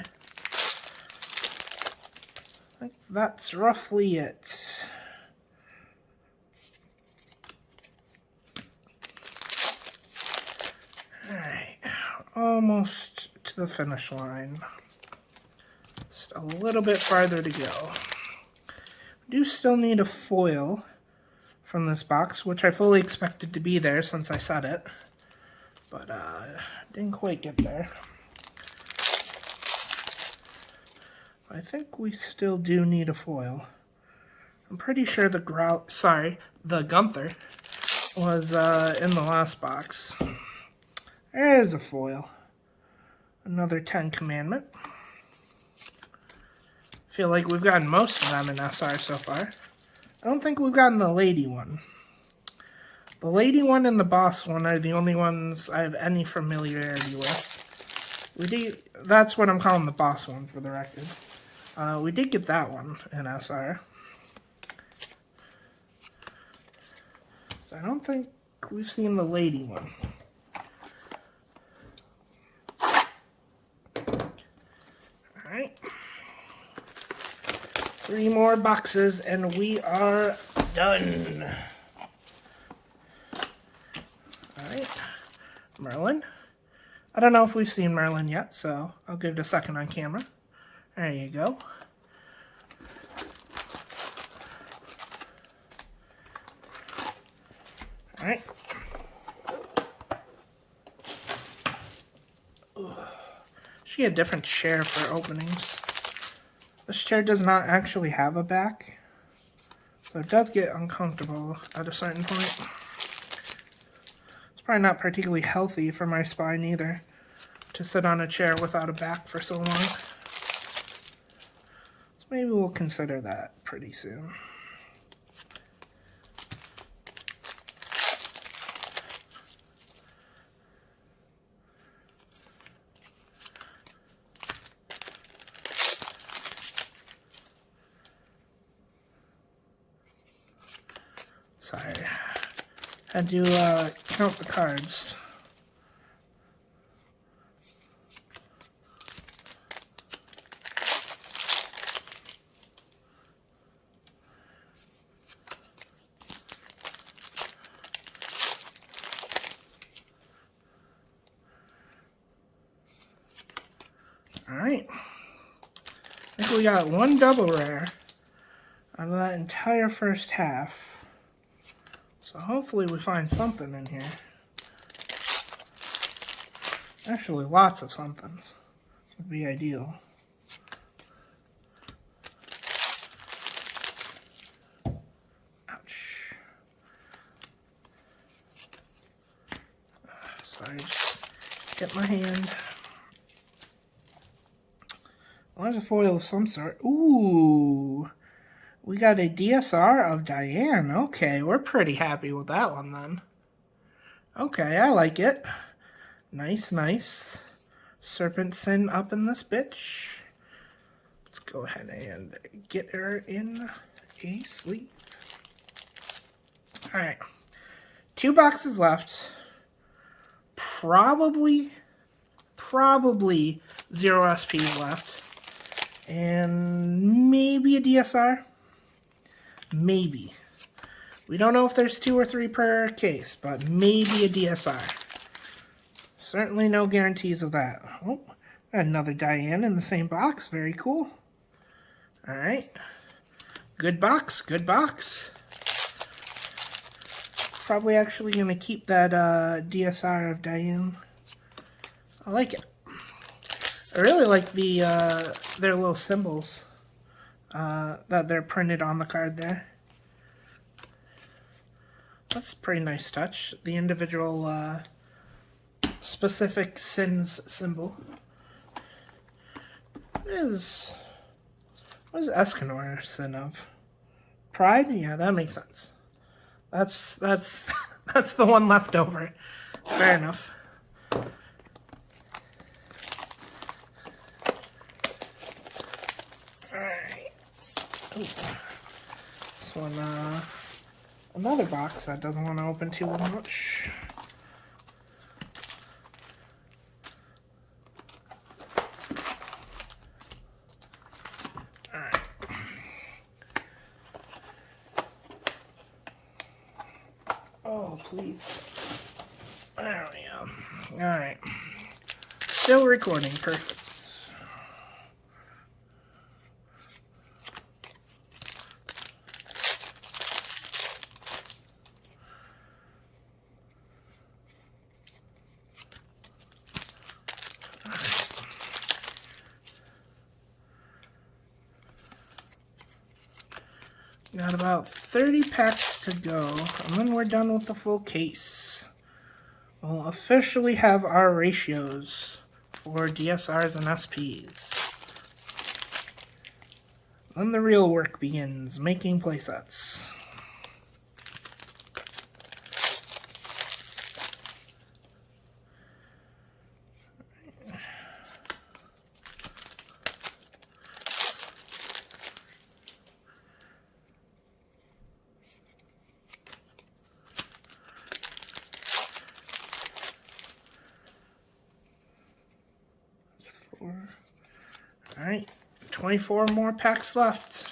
I think that's roughly it. Alright, almost to the finish line. Just a little bit farther to go. We do still need a foil from this box, which I fully expected to be there since I said it, but didn't quite get there. I think we still do need a foil. I'm pretty sure the Gunther was in the last box. There's a foil. Another 10 Commandment. Feel like we've gotten most of them in SR so far. I don't think we've gotten the lady one. The lady one and the boss one are the only ones I have any familiarity with. That's what I'm calling the boss one for the record. We did get that one in SR. So I don't think we've seen the lady one. Alright. 3 more boxes and we are done. Alright. Merlin. I don't know if we've seen Merlin yet, so I'll give it a second on camera. There you go. Alright. Should get a different chair for openings. This chair does not actually have a back, so it does get uncomfortable at a certain point. It's probably not particularly healthy for my spine either, to sit on a chair without a back for so long. So maybe we'll consider that pretty soon. Sorry, had to count the cards. Alright, I think we got 1 double rare out of that entire first half. So hopefully we find something in here. Actually, lots of somethings would be ideal. Ouch. Sorry, just hit my hand. Well, there's a foil of some sort. Ooh. We got a DSR of Diane. Okay, we're pretty happy with that one then. Okay, I like it. Nice, nice. Serpent Sin up in this bitch. Let's go ahead and get her in a sleep. Alright. 2 boxes left. Probably 0 SPs left. And maybe a DSR. Maybe. We don't know if there's 2 or 3 per case, but maybe a DSR. Certainly no guarantees of that. Oh, another Diane in the same box. Very cool. Alright. Good box, good box. Probably actually going to keep that DSR of Diane. I like it. I really like their little symbols that they're printed on the card there. That's a pretty nice touch. The individual specific sins symbol. What is Escanor sin of? Pride? Yeah, that makes sense. That's the one left over. Fair enough. This one, another box that doesn't want to open too much. Alright. Oh, please. There we go. Alright. Still recording. Perfect. Got about 30 packs to go, and then we're done with the full case. We'll officially have our ratios for DSRs and SPs. Then the real work begins, making playsets. Alright, 24 more packs left.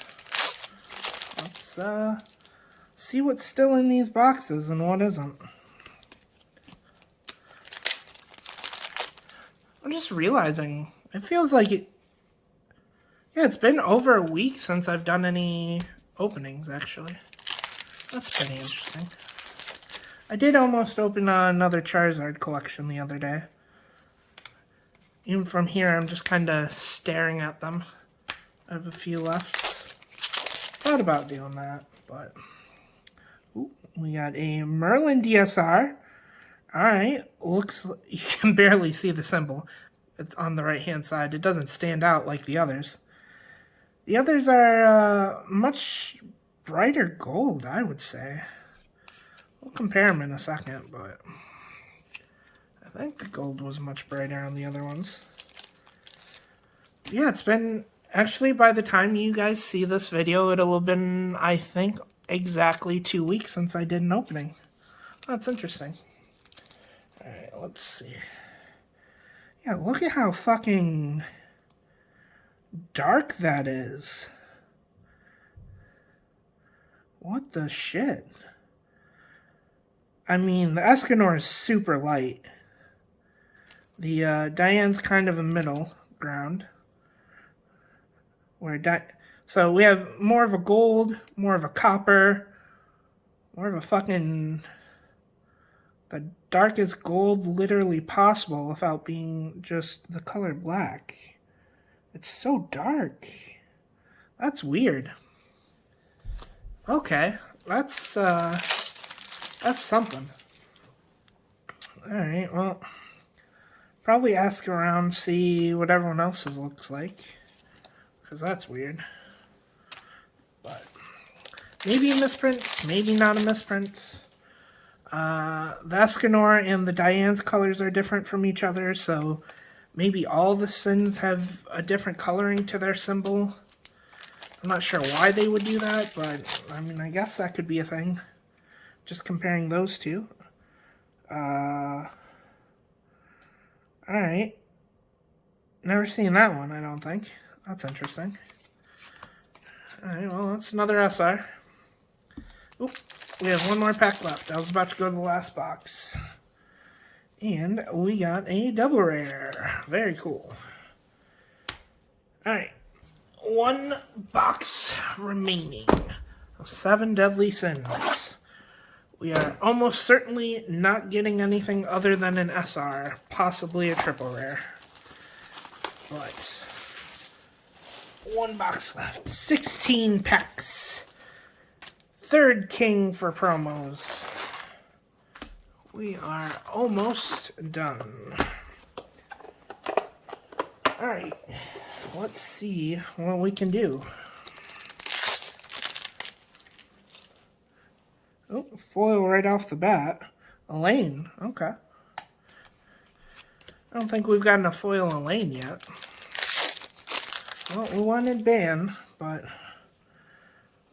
Let's see what's still in these boxes and what isn't. I'm just realizing, it feels like it... Yeah, it's been over a week since I've done any openings, actually. That's pretty interesting. I did almost open another Charizard collection the other day. Even from here, I'm just kind of staring at them. I have a few left. Thought about doing that, but... Ooh, we got a Merlin DSR. Alright, looks... You can barely see the symbol. It's on the right-hand side. It doesn't stand out like the others. The others are much brighter gold, I would say. We'll compare them in a second, but... I think the gold was much brighter on the other ones. Yeah, it's been... Actually, by the time you guys see this video, it'll have been, I think, exactly 2 weeks since I did an opening. That's interesting. Alright, let's see. Yeah, look at how fucking dark that is. What the shit? I mean, the Escanor is super light. The Diane's kind of a middle ground. So we have more of a gold, more of a copper, more of a fucking... The darkest gold literally possible without being just the color black. It's so dark. That's weird. Okay, that's something. Alright, well... Probably ask around, see what everyone else's looks like. Because that's weird. But maybe a misprint, maybe not a misprint. The Escanor and the Diane's colors are different from each other, so maybe all the Sins have a different coloring to their symbol. I'm not sure why they would do that, but I mean, I guess that could be a thing. Just comparing those two. Alright. Never seen that one, I don't think. That's interesting. Alright, well, that's another SR. Oop, we have one more pack left. I was about to go to the last box. And we got a double rare. Very cool. Alright. One box remaining. 7 Deadly Sins. We are almost certainly not getting anything other than an SR, possibly a triple rare. But one box left. 16 packs. Third king for promos. We are almost done. Alright, let's see what we can do. Oh, foil right off the bat. Elaine, okay. I don't think we've gotten a foil Elaine yet. Well, we wanted Ban, but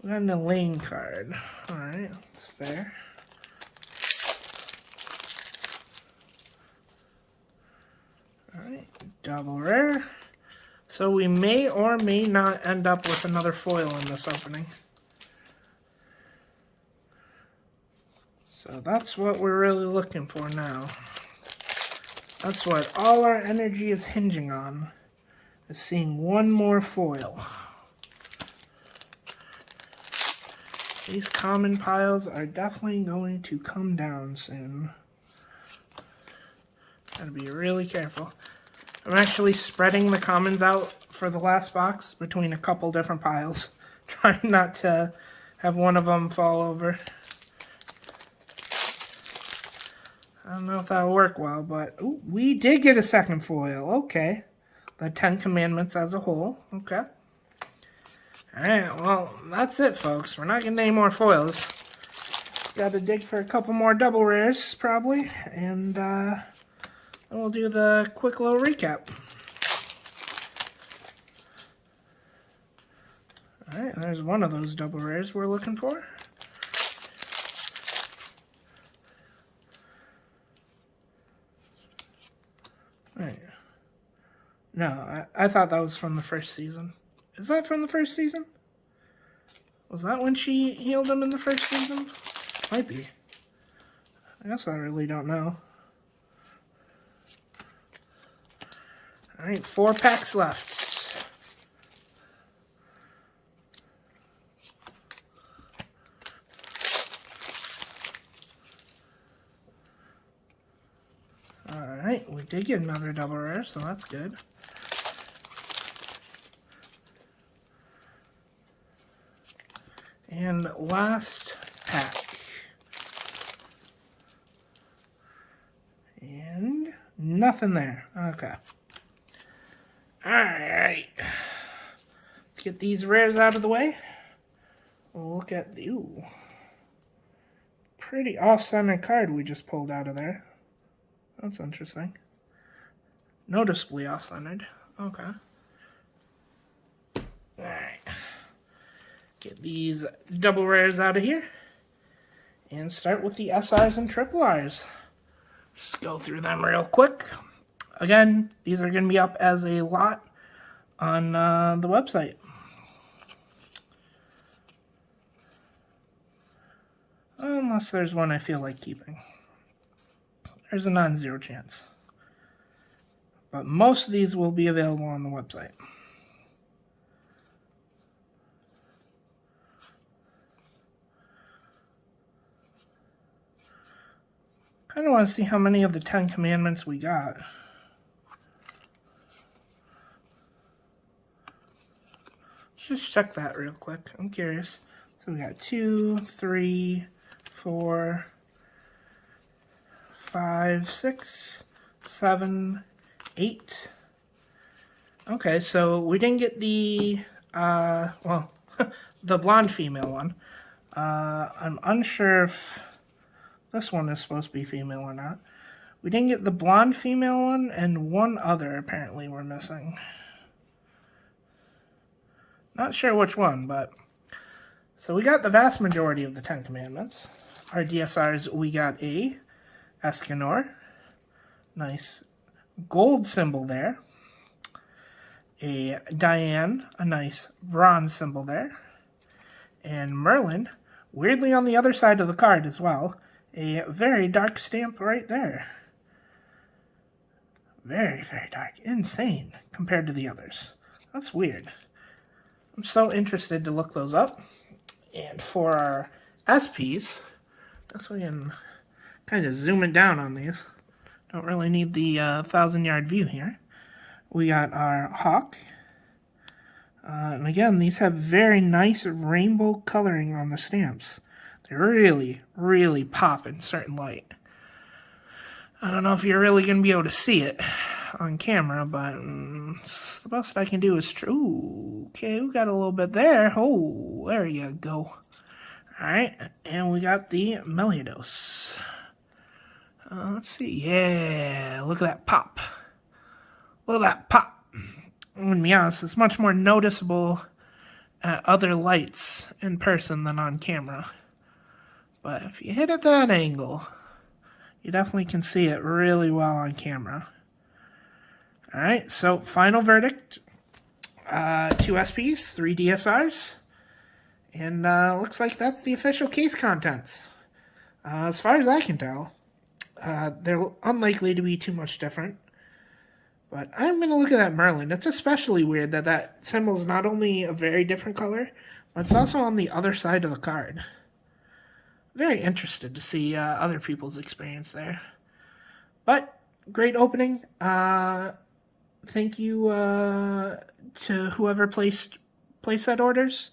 We got an Elaine card. Alright, that's fair. Alright, double rare. So we may or may not end up with another foil in this opening. So that's what we're really looking for now. That's what all our energy is hinging on, is seeing one more foil. These common piles are definitely going to come down soon. Gotta be really careful. I'm actually spreading the commons out for the last box between a couple different piles, trying not to have one of them fall over. I don't know if that'll work well, but ooh, we did get a second foil. Okay. The 10 Commandments as a whole. Okay. Alright, well, that's it, folks. We're not getting any more foils. Got to dig for a couple more double rares, probably, and then we'll do the quick little recap. Alright, there's one of those double rares we're looking for. Alright. No, I thought that was from the first season. Is that from the first season? Was that when she healed him in the first season? Might be. I guess I really don't know. Alright, 4 packs left. Alright, we did get another double rare, so that's good. And last pack. And nothing there. Okay. Alright. Let's get these rares out of the way. We'll look at the... Ooh. Pretty off-center card we just pulled out of there. That's interesting. Noticeably off-centered. Okay. Alright. Get these double rares out of here. And start with the SRs and triple Rs. Just go through them real quick. Again, these are going to be up as a lot on the website. Unless there's one I feel like keeping. There's a non-zero chance. But most of these will be available on the website. I kind of want to see how many of the 10 Commandments we got. Let's just check that real quick. I'm curious. So we got 2, 3, 4, 5, 6, 7, 8. Okay, so we didn't get the, well, the blonde female one. I'm unsure if this one is supposed to be female or not. We didn't get the blonde female one, and one other apparently we're missing. Not sure which one, but... So we got the vast majority of the 10 Commandments. Our DSRs, we got a Escanor. Nice gold symbol there. A Diane, a nice bronze symbol there. And Merlin, weirdly on the other side of the card as well. A very dark stamp right there. Very, very dark. Insane compared to the others. That's weird. I'm so interested to look those up. And for our SPs, so we can kind of zoom it down on these. Don't really need the 1,000-yard view here. We got our Hawk. And again, these have very nice rainbow coloring on the stamps. They really, really pop in certain light. I don't know if you're really going to be able to see it on camera, but the best I can do is... Ooh, okay, we got a little bit there. Oh, there you go. Alright, and we got the Meliodas. Let's see. Yeah, look at that pop. Look at that pop. I'm going to be honest, it's much more noticeable at other lights in person than on camera. But if you hit at that angle, you definitely can see it really well on camera. Alright, so final verdict. 2 SPs, 3 DSRs. And looks like that's the official case contents. As far as I can tell, they're unlikely to be too much different. But I'm going to look at that Merlin. It's especially weird that that symbol is not only a very different color, but it's also on the other side of the card. Very interested to see other people's experience there. But, great opening. Thank you to whoever placed playset orders.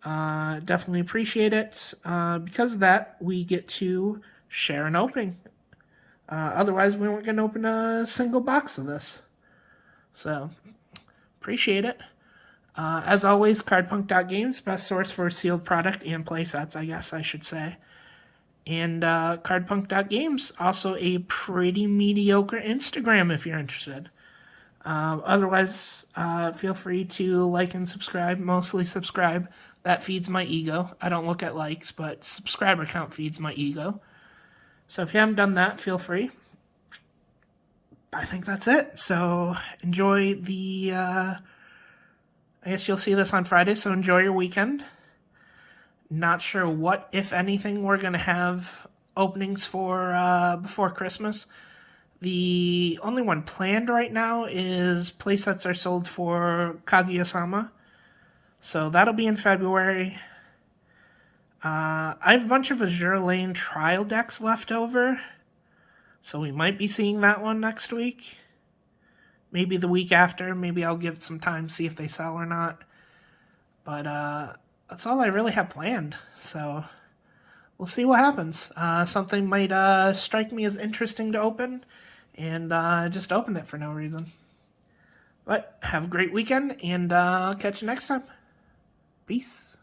Definitely appreciate it. Because of that, we get to share an opening. Otherwise, we weren't going to open a single box of this. So, appreciate it. As always, cardpunk.games, best source for sealed product and playsets, I guess I should say. And cardpunk.games, also a pretty mediocre Instagram if you're interested. Otherwise, feel free to like and subscribe, mostly subscribe. That feeds my ego. I don't look at likes, but subscriber count feeds my ego. So if you haven't done that, feel free. I think that's it. So enjoy the... I guess you'll see this on Friday, so enjoy your weekend. Not sure what, if anything, we're going to have openings for before Christmas. The only one planned right now is playsets are sold for Kaguya-sama. So that'll be in February. I have a bunch of Azure Lane trial decks left over. So we might be seeing that one next week. Maybe the week after. Maybe I'll give some time to see if they sell or not. But that's all I really have planned. So we'll see what happens. Something might strike me as interesting to open. And just open it for no reason. But have a great weekend. And I'll catch you next time. Peace.